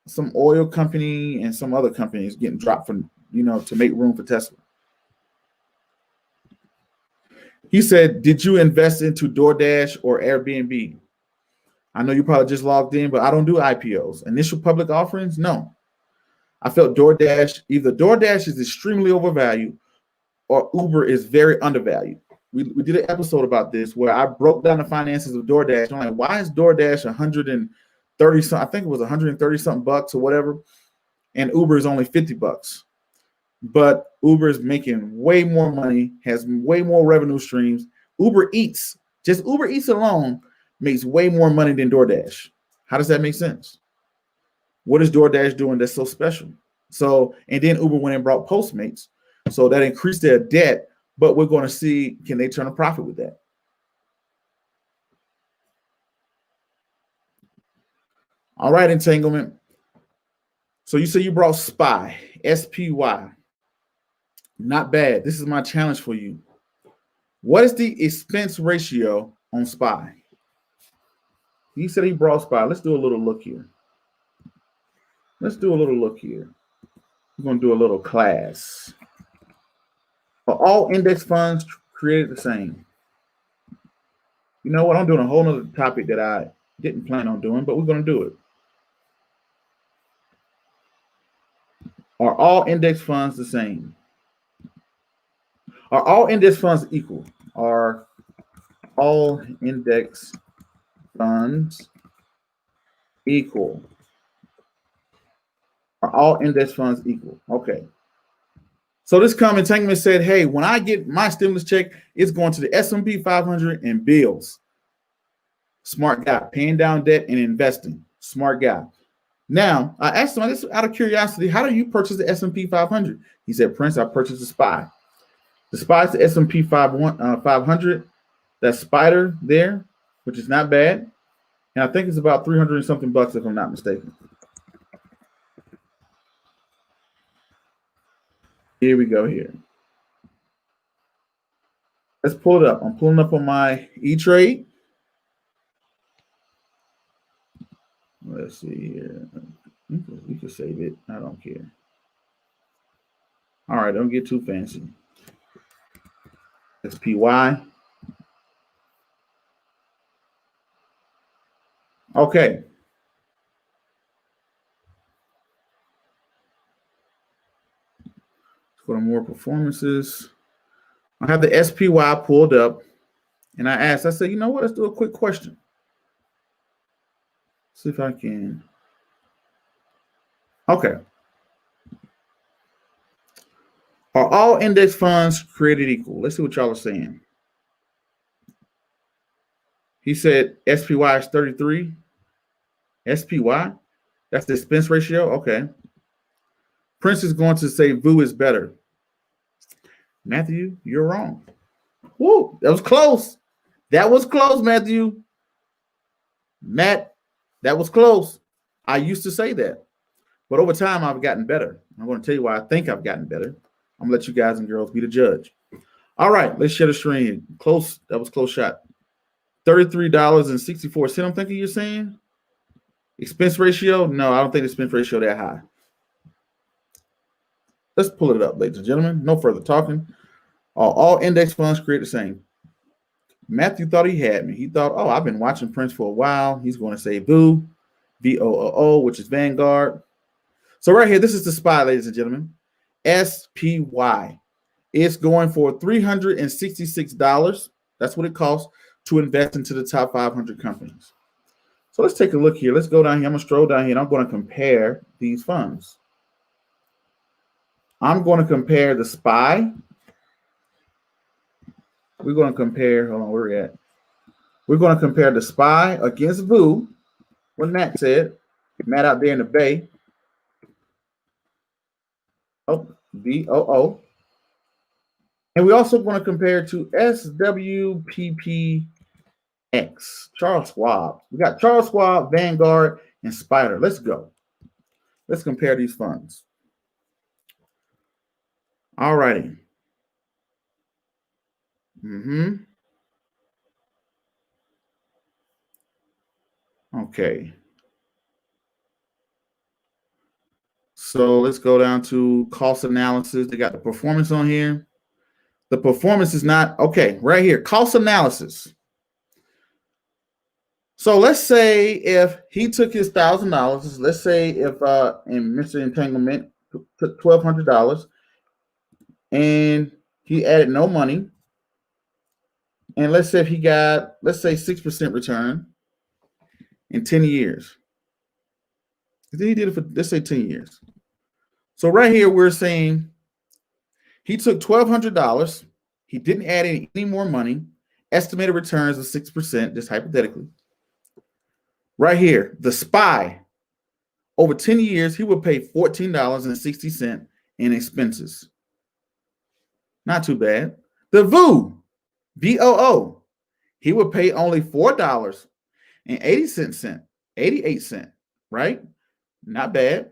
some oil company and some other companies getting dropped from, to make room for Tesla. He said, did you invest into DoorDash or Airbnb? I know you probably just logged in, but I don't do IPOs. Initial public offerings? No. I felt either DoorDash is extremely overvalued or Uber is very undervalued. We did an episode about this where I broke down the finances of DoorDash. I'm like, why is DoorDash 130 something? I think it was 130 something bucks or whatever. And Uber is only 50 bucks. But Uber is making way more money, has way more revenue streams. Uber Eats alone makes way more money than DoorDash. How does that make sense? What is DoorDash doing that's so special? So, and then Uber went and brought Postmates. So that increased their debt, but we're going to see, can they turn a profit with that? All right, entanglement. So you say you brought SPY, SPY. Not bad. This is my challenge for you. What is the expense ratio on SPY? He said he brought SPY. Let's do a little look here. We're going to do a little class. Are all index funds created the same? You know what? I'm doing a whole nother topic that I didn't plan on doing, but we're going to do it. Are all index funds the same? Are all index funds equal? Are all index funds equal? Are all index funds equal? Okay. So this comment Tankman said, hey, when I get my stimulus check, it's going to the S&P 500 and bills. Smart guy. Paying down debt and investing. Smart guy. Now, I asked him, just out of curiosity, how do you purchase the S&P 500? He said, Prince, I purchased the SPY. The SPY is the S&P 500. That spider there, which is not bad. And I think it's about 300 and something bucks if I'm not mistaken. Here we go here. Let's pull it up. I'm pulling up on my E-Trade. Let's see here. You can save it. I don't care. All right, don't get too fancy. SPY. Okay. Let's go to more performances. I have the SPY pulled up, and I said, you know what? Let's do a quick question. See if I can. Okay. Are all index funds created equal? Let's see what y'all are saying. He said SPY is 33. SPY? That's the expense ratio? Okay. Prince is going to say VU is better. Matthew, you're wrong. Woo, that was close. That was close, Matthew. Matt, that was close. I used to say that. But over time, I've gotten better. I'm going to tell you why I think I've gotten better. I'm going to let you guys and girls be the judge. All right, let's share the screen. Close. That was a close shot. $33.64. I'm thinking you're saying? Expense ratio? No, I don't think the expense ratio that high. Let's pull it up, ladies and gentlemen. No further talking. All index funds create the same. Matthew thought he had me. He thought, oh, I've been watching Prince for a while. He's going to say VOO, VOOO, which is Vanguard. So right here, this is the SPY, ladies and gentlemen. SPY. It's going for $366. That's what it costs to invest into the top 500 companies. So let's take a look here. Let's go down here. I'm going to stroll down here, and I'm going to compare these funds. I'm going to compare the SPY. We're going to compare, hold on, where we're at. We're going to compare the SPY against VOO, what Matt said. Matt out there in the Bay. Oh, VOO. And we also want to compare to SWPPX, Charles Schwab. We got Charles Schwab, Vanguard, and Spider. Let's go. Let's compare these funds. All righty. Okay. So let's go down to cost analysis. They got the performance on here. The performance is not, okay, right here, cost analysis. So let's say if he took his $1,000, let's say if in Mr. Entanglement took $1,200 and he added no money, and let's say if he got, let's say 6% return in 10 years. Then he did it for, let's say 10 years. So right here, we're saying he took $1,200. He didn't add any more money. Estimated returns of 6%, just hypothetically. Right here, the SPY, over 10 years, he would pay $14.60 in expenses. Not too bad. The VOO, VOO, he would pay only $4.88, right? Not bad.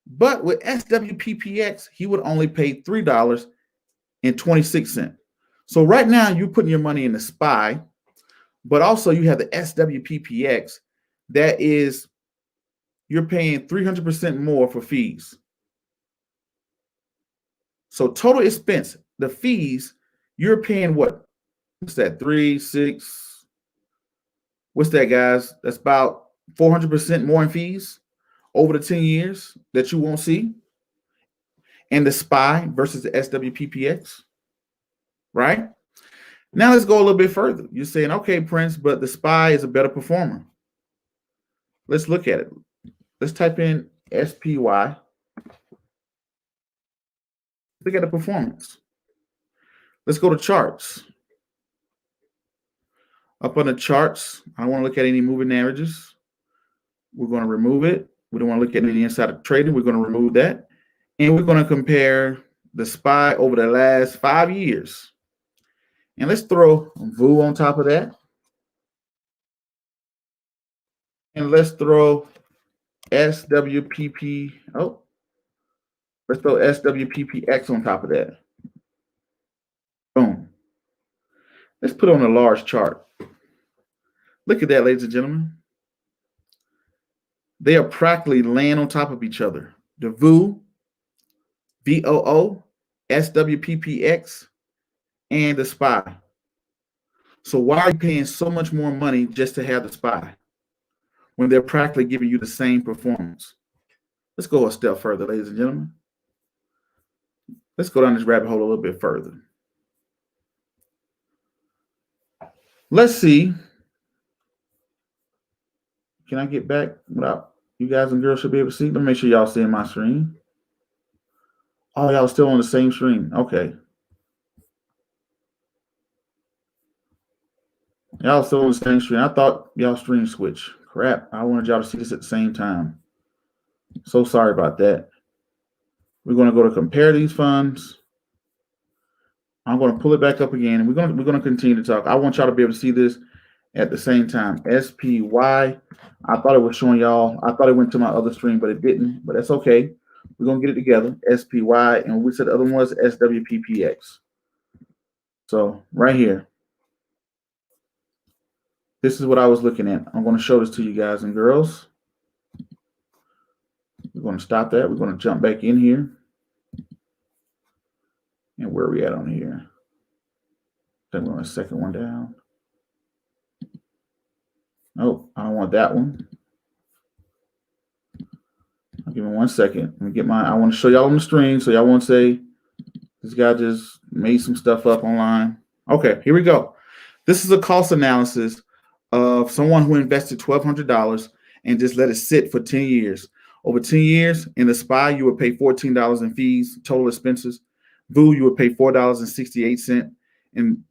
But with SWPPX, he would only pay $3.26. So right now, you're putting your money in the SPY, but also you have the SWPPX. That is, you're paying 300% more for fees. So total expense, the fees, you're paying what? What's that? 3, 6. What's that, guys? That's about 400% more in fees over the 10 years that you won't see. And the SPY versus the SWPPX, right? Now let's go a little bit further. You're saying, okay, Prince, but the SPY is a better performer. Let's look at it. Let's type in SPY. Look at the performance. Let's go to charts. Up on the charts, I don't want to look at any moving averages. We're going to remove it. We don't want to look at any insider trading. We're going to remove that. And we're going to compare the SPY over the last 5 years. And let's throw VOO on top of that. And let's throw SWPP. Oh, let's throw SWPPX on top of that. Boom. Let's put on a large chart. Look at that, ladies and gentlemen. They are practically laying on top of each other. The VOO, VOO, SWPPX, and the SPY. So why are you paying so much more money just to have the SPY when they're practically giving you the same performance? Let's go a step further, ladies and gentlemen. Let's go down this rabbit hole a little bit further. Let's see. Can I get back without you guys and girls should be able to see? Let me make sure y'all seeing my screen. Oh, y'all still on the same screen. Okay. Y'all still on the same screen. I thought y'all stream switch. Crap. I wanted y'all to see this at the same time. So sorry about that. We're going to go to compare these funds. I'm going to pull it back up again, and we're going to continue to talk. I want y'all to be able to see this at the same time. SPY. I thought it was showing y'all. I thought it went to my other stream, but it didn't. But that's okay. We're going to get it together, SPY, and we said the other one was SWPPX. So right here, this is what I was looking at. I'm going to show this to you guys and girls. We're going to stop that. We're going to jump back in here. And where are we at on here? Then we're on the second one down. Oh, I don't want that one. I'll give me 1 second. Let me get I want to show y'all on the screen so y'all won't say this guy just made some stuff up online. Okay, here we go. This is a cost analysis of someone who invested $1,200 and just let it sit for 10 years. Over 10 years, in the SPY, you would pay $14 in fees, total expenses. VU, you would pay $4.68 in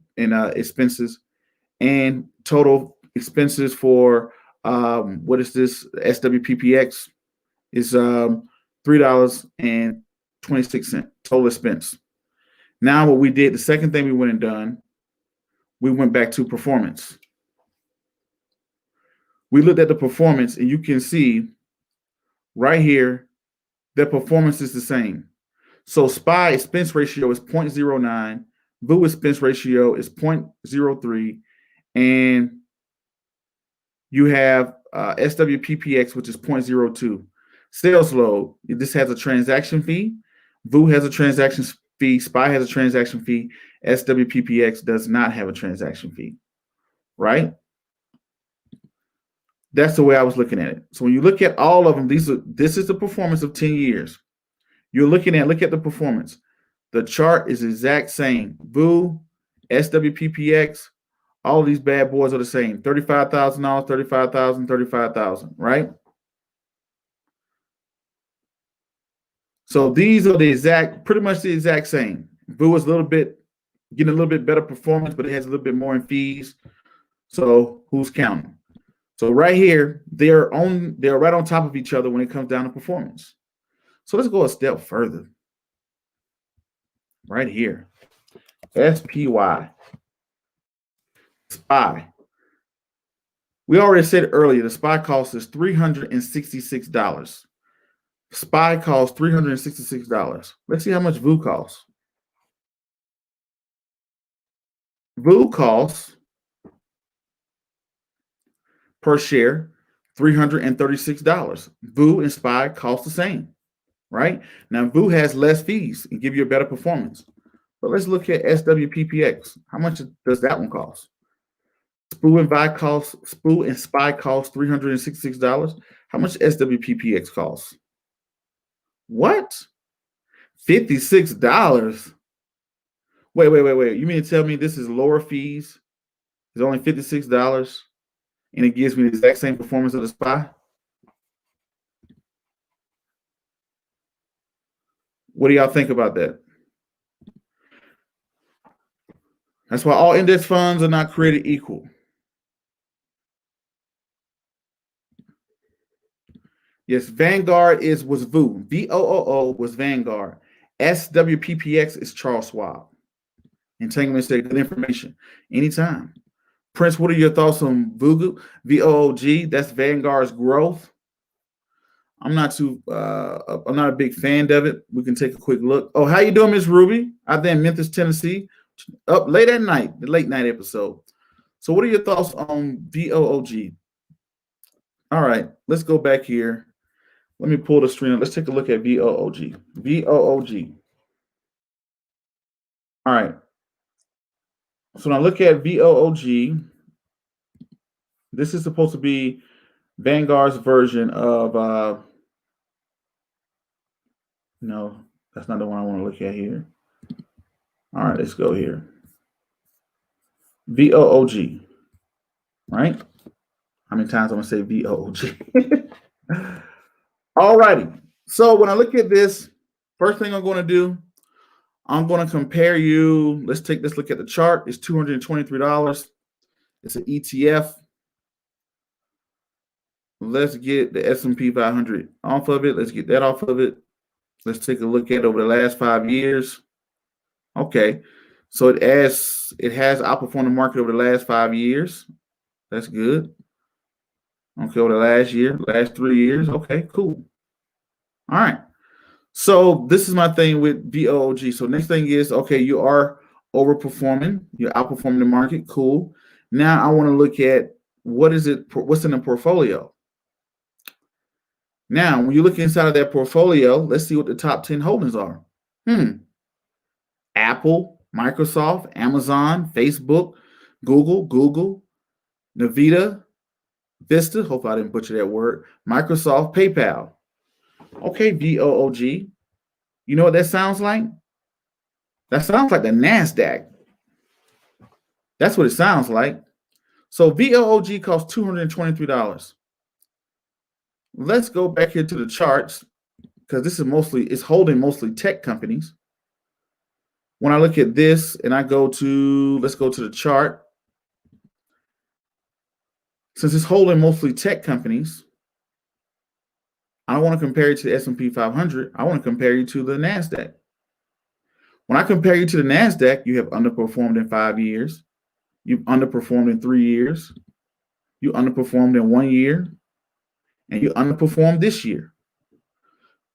expenses, and total expenses for what is this? SWPPX is $3.26 total expense. Now what we did, the second thing we went and done, we went back to performance. We looked at the performance, and you can see right here that performance is the same. So SPY expense ratio is 0.09, VU expense ratio is 0.03, and you have SWPPX, which is 0.02. Sales load, this has a transaction fee. VU has a transaction fee. SPY has a transaction fee. SWPPX does not have a transaction fee, right? That's the way I was looking at it. So when you look at all of them, this is the performance of 10 years. You're look at the performance. The chart is exact same. VU, SWPPX, all these bad boys are the same. $35,000, $35,000, $35,000, right? So these are pretty much the exact same. VU is getting a little bit better performance, but it has a little bit more in fees. So who's counting? So right here, they're right on top of each other when it comes down to performance. So let's go a step further. Right here, SPY, SPY. We already said earlier the SPY cost is $366. SPY costs $366. Let's see how much VU costs. VU costs per share $336. VU and SPY cost the same, right? Now VU has less fees and give you a better performance. But let's look at SWPPX. How much does that one cost? SPY and SPY cost $366. How much SWPPX costs? What? $56. Wait. You mean to tell me this is lower fees? It's only $56 and it gives me the exact same performance of the SPY? What do y'all think about that? That's why all index funds are not created equal. Yes, Vanguard was VU. VOOO was Vanguard. SWPPX is Charles Schwab. Entanglement said good information. Anytime. Prince, what are your thoughts on VOOG? VOOG, that's Vanguard's growth. I'm not a big fan of it. We can take a quick look. Oh, how you doing, Miss Ruby? Out there in Memphis, Tennessee. Up late at night, the late night episode. So what are your thoughts on VOOG? All right, let's go back here. Let me pull the screen. Let's take a look at VOOG. VOOG. All right. So when I look at VOOG, this is supposed to be Vanguard's version of no, that's not the one I want to look at here. All right, let's go here. VOOG. Right? How many times I'm gonna say VOOG? All righty. So when I look at this, first thing I'm going to do, I'm going to compare you. Let's look at the chart. It's $223. It's an ETF. Let's get the S&P 500 off of it. Let's get that off of it. Let's take a look at it over the last 5 years. Okay. So it has outperformed the market over the last 5 years. That's good. Okay, over the last 3 years. Okay, cool. All right. So this is my thing with VOOG. So next thing is, okay, you are overperforming, you're outperforming the market. Cool. Now I want to look at what's in the portfolio. Now, when you look inside of that portfolio, let's see what the top 10 holdings are. Apple, Microsoft, Amazon, Facebook, Google, Nvidia, Vista, hope I didn't butcher that word, Microsoft, PayPal. Okay, VOOG. You know what that sounds like? That sounds like the NASDAQ. That's what it sounds like. So VOOG costs $223. Let's go back here to the charts because it's holding mostly tech companies. When I look at this and let's go to the chart. Since it's holding mostly tech companies, I don't want to compare you to the S&P 500. I want to compare you to the NASDAQ. When I compare you to the NASDAQ, you have underperformed in 5 years. You've underperformed in 3 years. You underperformed in 1 year. And you underperformed this year.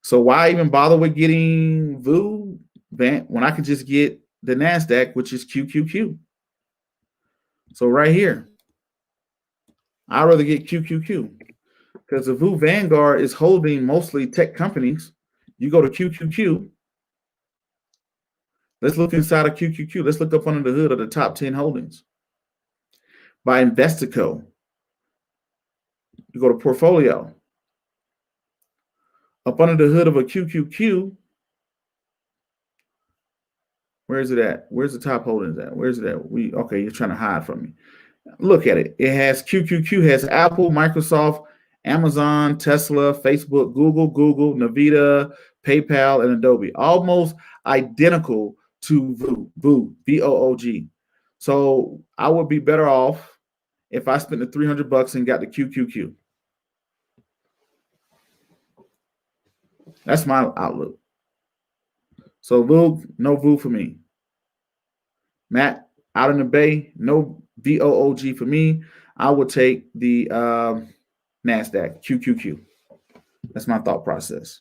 So why even bother with getting VOO when I can just get the NASDAQ, which is QQQ? So right here, I'd rather get QQQ because the VOO Vanguard is holding mostly tech companies. You go to QQQ. Let's look inside of QQQ. Let's look up under the hood of the top 10 holdings. By Investico, you go to portfolio. Up under the hood of a QQQ, where is it at? Where's the top holdings at? Where's it at? Okay, you're trying to hide from me. Look at it. It has QQQ, has Apple, Microsoft, Amazon, Tesla, Facebook, Google, Nvidia, PayPal, and Adobe. Almost identical to VOO, VOOG. So I would be better off if I spent the $300 and got the QQQ. That's my outlook. So VOO, no VOO for me. Matt, out in the Bay, no VOOG for me. I would take the NASDAQ, QQQ. That's my thought process.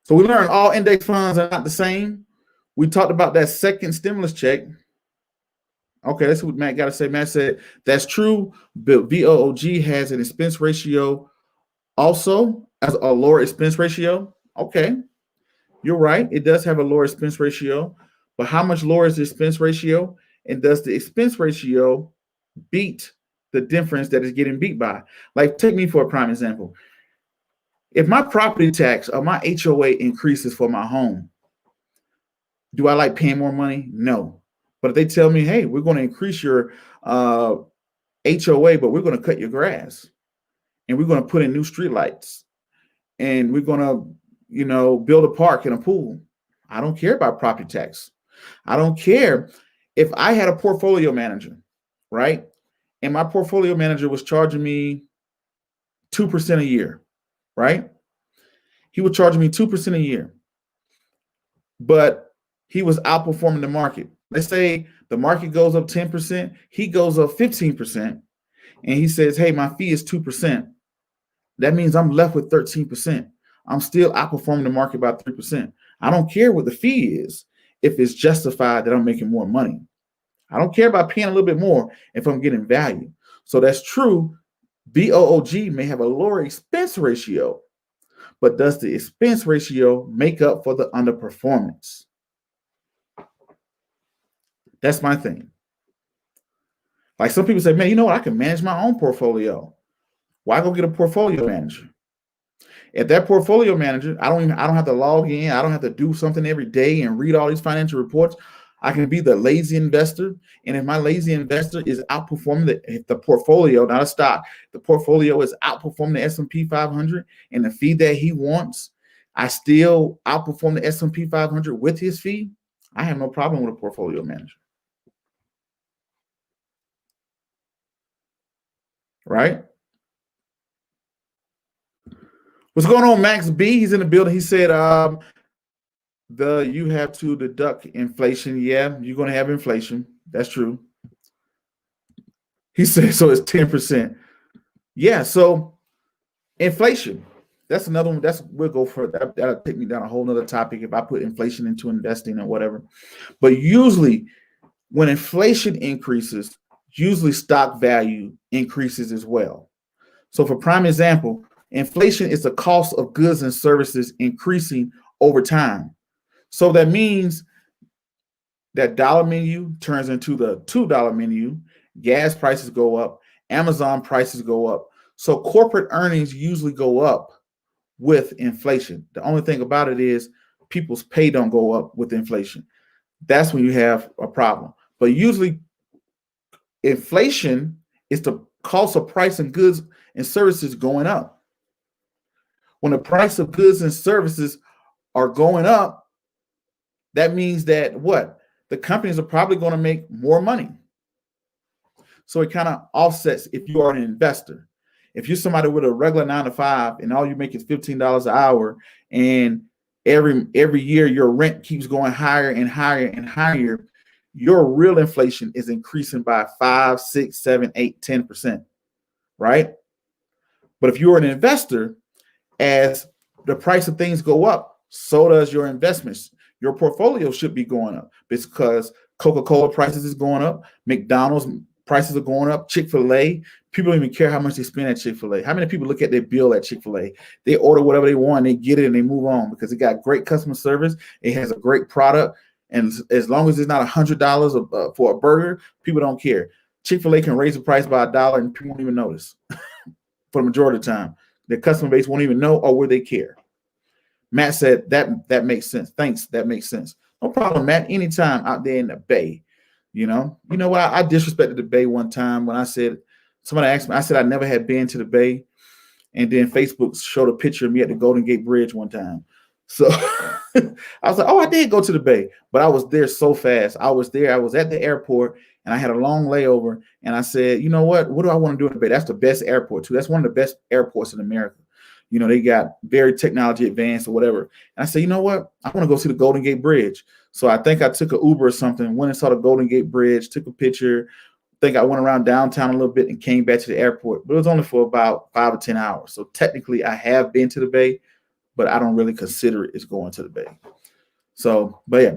So we learned all index funds are not the same. We talked about that second stimulus check. Okay, that's what Matt got to say. Matt said, that's true, but VOOG has an expense ratio also, as a lower expense ratio. Okay, you're right. It does have a lower expense ratio, but how much lower is the expense ratio? And does the expense ratio beat the difference that is getting beat by? Like, take me for a prime example. If my property tax or my HOA increases for my home, do I like paying more money? No. But if they tell me, hey, we're going to increase your HOA, but we're going to cut your grass and we're going to put in new street lights and we're going to, build a park and a pool. I don't care about property tax. I don't care if I had a portfolio manager, right? And my portfolio manager was charging me 2% a year, right? He would charge me 2% a year, but he was outperforming the market. Let's say the market goes up 10%, he goes up 15%, and he says, hey, my fee is 2%. That means I'm left with 13%. I'm still outperforming the market by 3%. I don't care what the fee is if it's justified that I'm making more money. I don't care about paying a little bit more if I'm getting value. So that's true. VOOG may have a lower expense ratio, but does the expense ratio make up for the underperformance? That's my thing. Like some people say, man, you know what? I can manage my own portfolio. Why go get a portfolio manager? If that portfolio manager, I don't have to log in. I don't have to do something every day and read all these financial reports. I can be the lazy investor. And if my lazy investor is outperforming the portfolio, not a stock, the portfolio is outperforming the S&P 500 and the fee that he wants, I still outperform the S&P 500 with his fee, I have no problem with a portfolio manager. Right? What's going on, Max B? He's in the building. He said, you have to deduct inflation. Yeah, you're going to have inflation. That's true. He said, so it's 10%. Yeah, so inflation. that's another one. We'll go for that. That'll take me down a whole nother topic if I put inflation into investing or whatever. But usually, when inflation increases, usually stock value increases as well. So, for prime example, inflation is the cost of goods and services increasing over time. So that means that dollar menu turns into the $2 menu. Gas prices go up. Amazon prices go up. So corporate earnings usually go up with inflation. The only thing about it is people's pay don't go up with inflation. That's when you have a problem. But usually inflation is the cost of price and goods and services going up. When the price of goods and services are going up, that means that what? The companies are probably going to make more money. So it kind of offsets if you are an investor. If you're somebody with a regular 9 to 5 and all you make is $15 an hour, and every year your rent keeps going higher and higher and higher, your real inflation is increasing by 5, 6, 7, 8, 10%, right? But if you're an investor, as the price of things go up, so does your investments. Your portfolio should be going up because Coca-Cola prices is going up, McDonald's prices are going up, Chick-fil-A. People don't even care how much they spend at Chick-fil-A. How many people look at their bill at Chick-fil-A? They order whatever they want, they get it, and they move on because it got great customer service. It has a great product. And as long as it's not $100 for a burger, people don't care. Chick-fil-A can raise the price by $1 and people won't even notice for the majority of the time. The customer base won't even know or will they care. Matt said that makes sense. Thanks. That makes sense. No problem, Matt. Anytime out there in the Bay. You know what? I disrespected the Bay one time when somebody asked me, I said I never had been to the Bay. And then Facebook showed a picture of me at the Golden Gate Bridge one time. So I was like, oh, I did go to the Bay, but I was there so fast. I was at the airport and I had a long layover. And I said, you know what do I want to do in the Bay? That's the best airport too. That's one of the best airports in America. You know, they got very technology advanced or whatever. And I said, you know what? I want to go see the Golden Gate Bridge. So I think I took an Uber or something, went and saw the Golden Gate Bridge, took a picture. I think I went around downtown a little bit and came back to the airport. But it was only for about 5 or 10 hours. So technically I have been to the Bay, but I don't really consider it as going to the Bay. So, but yeah.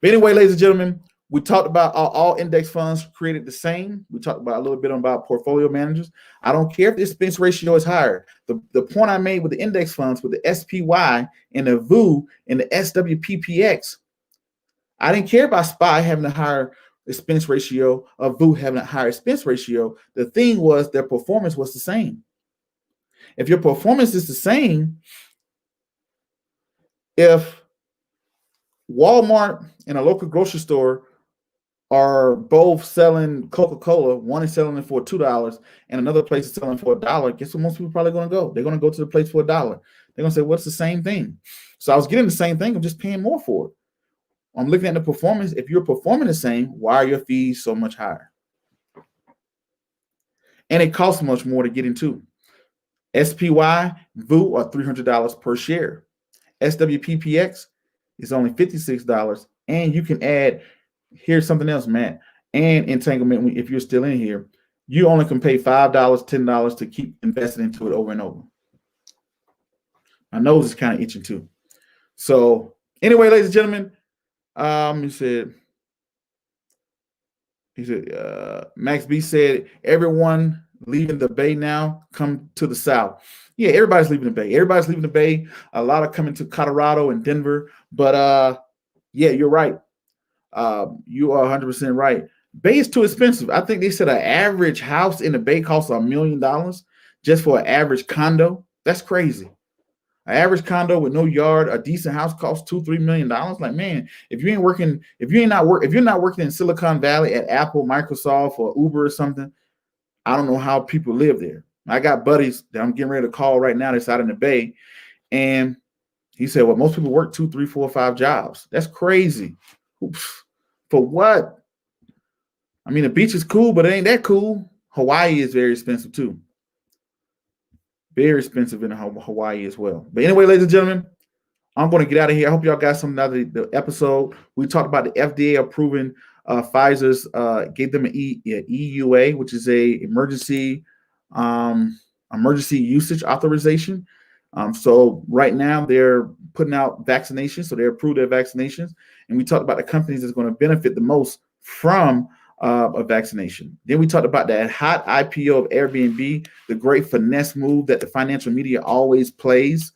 But anyway, ladies and gentlemen, we talked about all index funds created the same. We talked about a little bit about portfolio managers. I don't care if the expense ratio is higher. The point I made with the index funds, with the SPY and the VU and the SWPPX, I didn't care about SPY having a higher expense ratio or VU having a higher expense ratio. The thing was their performance was the same. If your performance is the same, if Walmart and a local grocery store are both selling Coca-Cola, one is selling it for $2 and another place is selling for $1, guess what most people are probably going to go? They're going to go to the place for $1. They're going to say, what's the same thing? So I was getting the same thing. I'm just paying more for it. I'm looking at the performance. If you're performing the same, why are your fees so much higher? And it costs much more to get into. SPY, VU are $300 per share. SWPPX is only $56. And you can add, here's something else, Matt, and entanglement. If you're still in here, you only can pay $5, $10 to keep investing into it over and over. My nose is kind of itching too. So anyway, ladies and gentlemen, he said, Max B said, everyone leaving the Bay now, come to the South. Yeah, everybody's leaving the Bay. Everybody's leaving the Bay. A lot are coming to Colorado and Denver. But yeah, you're right. You are 100% right. Bay is too expensive. I think they said an average house in the Bay costs $1 million just for an average condo. That's crazy. An average condo with no yard, a decent house costs $2-3 million. Like, man, if you're not working in Silicon Valley at Apple, Microsoft, or Uber or something, I don't know how people live there. I got buddies that I'm getting ready to call right now that's out in the Bay, and he said, well, most people work 2, 3, 4, 5 jobs. That's crazy. Oops. For what? I mean, the beach is cool, but it ain't that cool. Hawaii is very expensive too. Very expensive in Hawaii as well. But anyway, ladies and gentlemen, I'm going to get out of here. I hope y'all got something out of the episode. We talked about the FDA approving Pfizer's, gave them an EUA, which is a emergency usage authorization. So right now they're putting out vaccinations, so they approved their vaccinations, and we talked about the companies that's going to benefit the most from a vaccination. Then we talked about that hot IPO of Airbnb, the great finesse move that the financial media always plays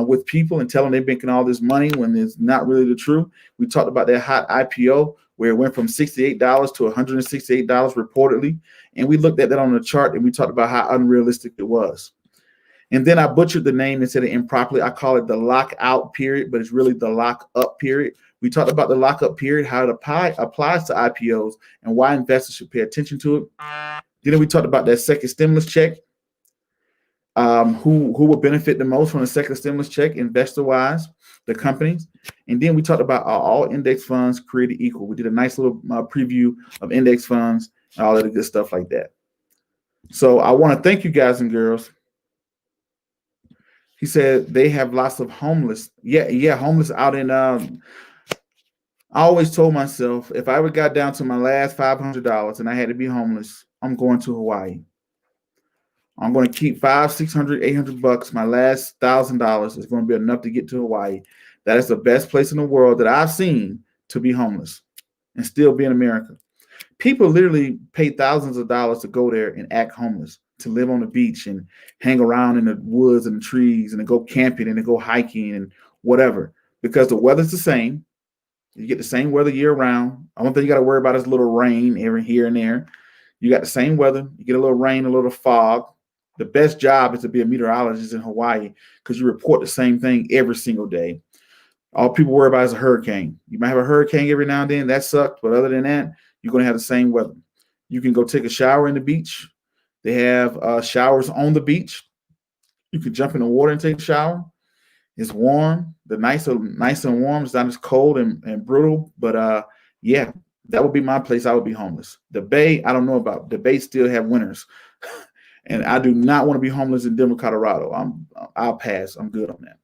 with people and telling they're making all this money when it's not really the truth. We talked about that hot IPO where it went from $68 to $168 reportedly, and we looked at that on the chart and we talked about how unrealistic it was. And then I butchered the name and said it improperly. I call it the lockout period, but it's really the lockup period. We talked about the lockup period, how it applies to IPOs and why investors should pay attention to it. Then we talked about that second stimulus check, who will benefit the most from the second stimulus check, investor-wise, the companies. And then we talked about all index funds created equal. We did a nice little preview of index funds and all of the good stuff like that. So I want to thank you guys and girls. He said they have lots of homeless. Yeah, homeless out in. I always told myself if I ever got down to my last $500 and I had to be homeless, I'm going to Hawaii. I'm going to keep $500, $600, $800. My last $1,000 is going to be enough to get to Hawaii. That is the best place in the world that I've seen to be homeless and still be in America. People literally pay thousands of dollars to go there and act homeless, to live on the beach and hang around in the woods and the trees and to go camping and to go hiking and whatever, because the weather's the same. You get the same weather year round. Only thing you got to worry about is a little rain every here and there. You got the same weather. You get a little rain, a little fog. The best job is to be a meteorologist in Hawaii because you report the same thing every single day. All people worry about is a hurricane. You might have a hurricane every now and then. That sucked. But other than that, you're going to have the same weather. You can go take a shower in the beach. They have showers on the beach. You can jump in the water and take a shower. It's warm. The nice and warm. It's not as cold and brutal. But yeah, that would be my place. I would be homeless. The Bay, I don't know about. The Bay still have winters. And I do not want to be homeless in Denver, Colorado. I'll pass. I'm good on that.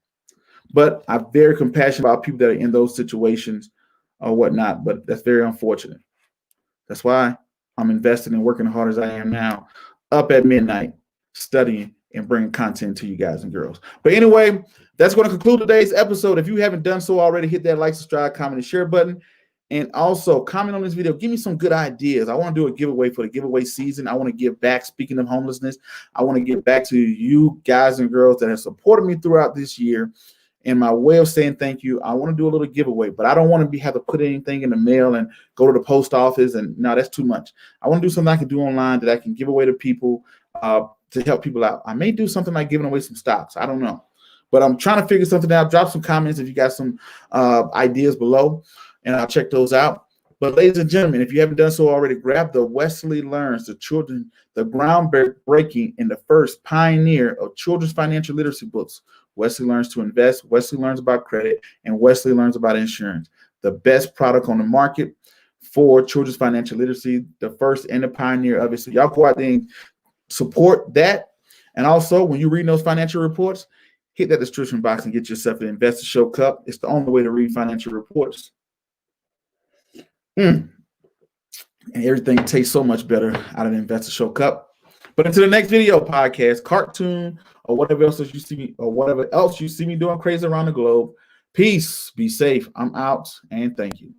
But I'm very compassionate about people that are in those situations or whatnot. But that's very unfortunate. That's why I'm investing and working hard as I am now, up at midnight, studying and bringing content to you guys and girls. But anyway, that's going to conclude today's episode. If you haven't done so already, hit that like, subscribe, comment, and share button. And also comment on this video. Give me some good ideas. I want to do a giveaway for the giveaway season. I want to give back. Speaking of homelessness, I want to give back to you guys and girls that have supported me throughout this year. And my way of saying thank you, I want to do a little giveaway, but I don't want to have to put anything in the mail and go to the post office. And no, that's too much. I want to do something I can do online that I can give away to people to help people out. I may do something like giving away some stocks. I don't know. But I'm trying to figure something out. Drop some comments if you got some ideas below, and I'll check those out. But ladies and gentlemen, if you haven't done so already, grab the Wesley Learns, the groundbreaking and the first pioneer of children's financial literacy books. Wesley Learns to Invest, Wesley Learns about credit, and Wesley Learns about insurance. The best product on the market for children's financial literacy, the first and the pioneer of it. So y'all go out there and support that. And also, when you read those financial reports, hit that description box and get yourself an Investor Show cup. It's the only way to read financial reports. And everything tastes so much better out of the Investor Show cup. But until the next video, podcast, cartoon, or whatever else you see me, or whatever else you see me doing crazy around the globe, peace, be safe. I'm out, and thank you.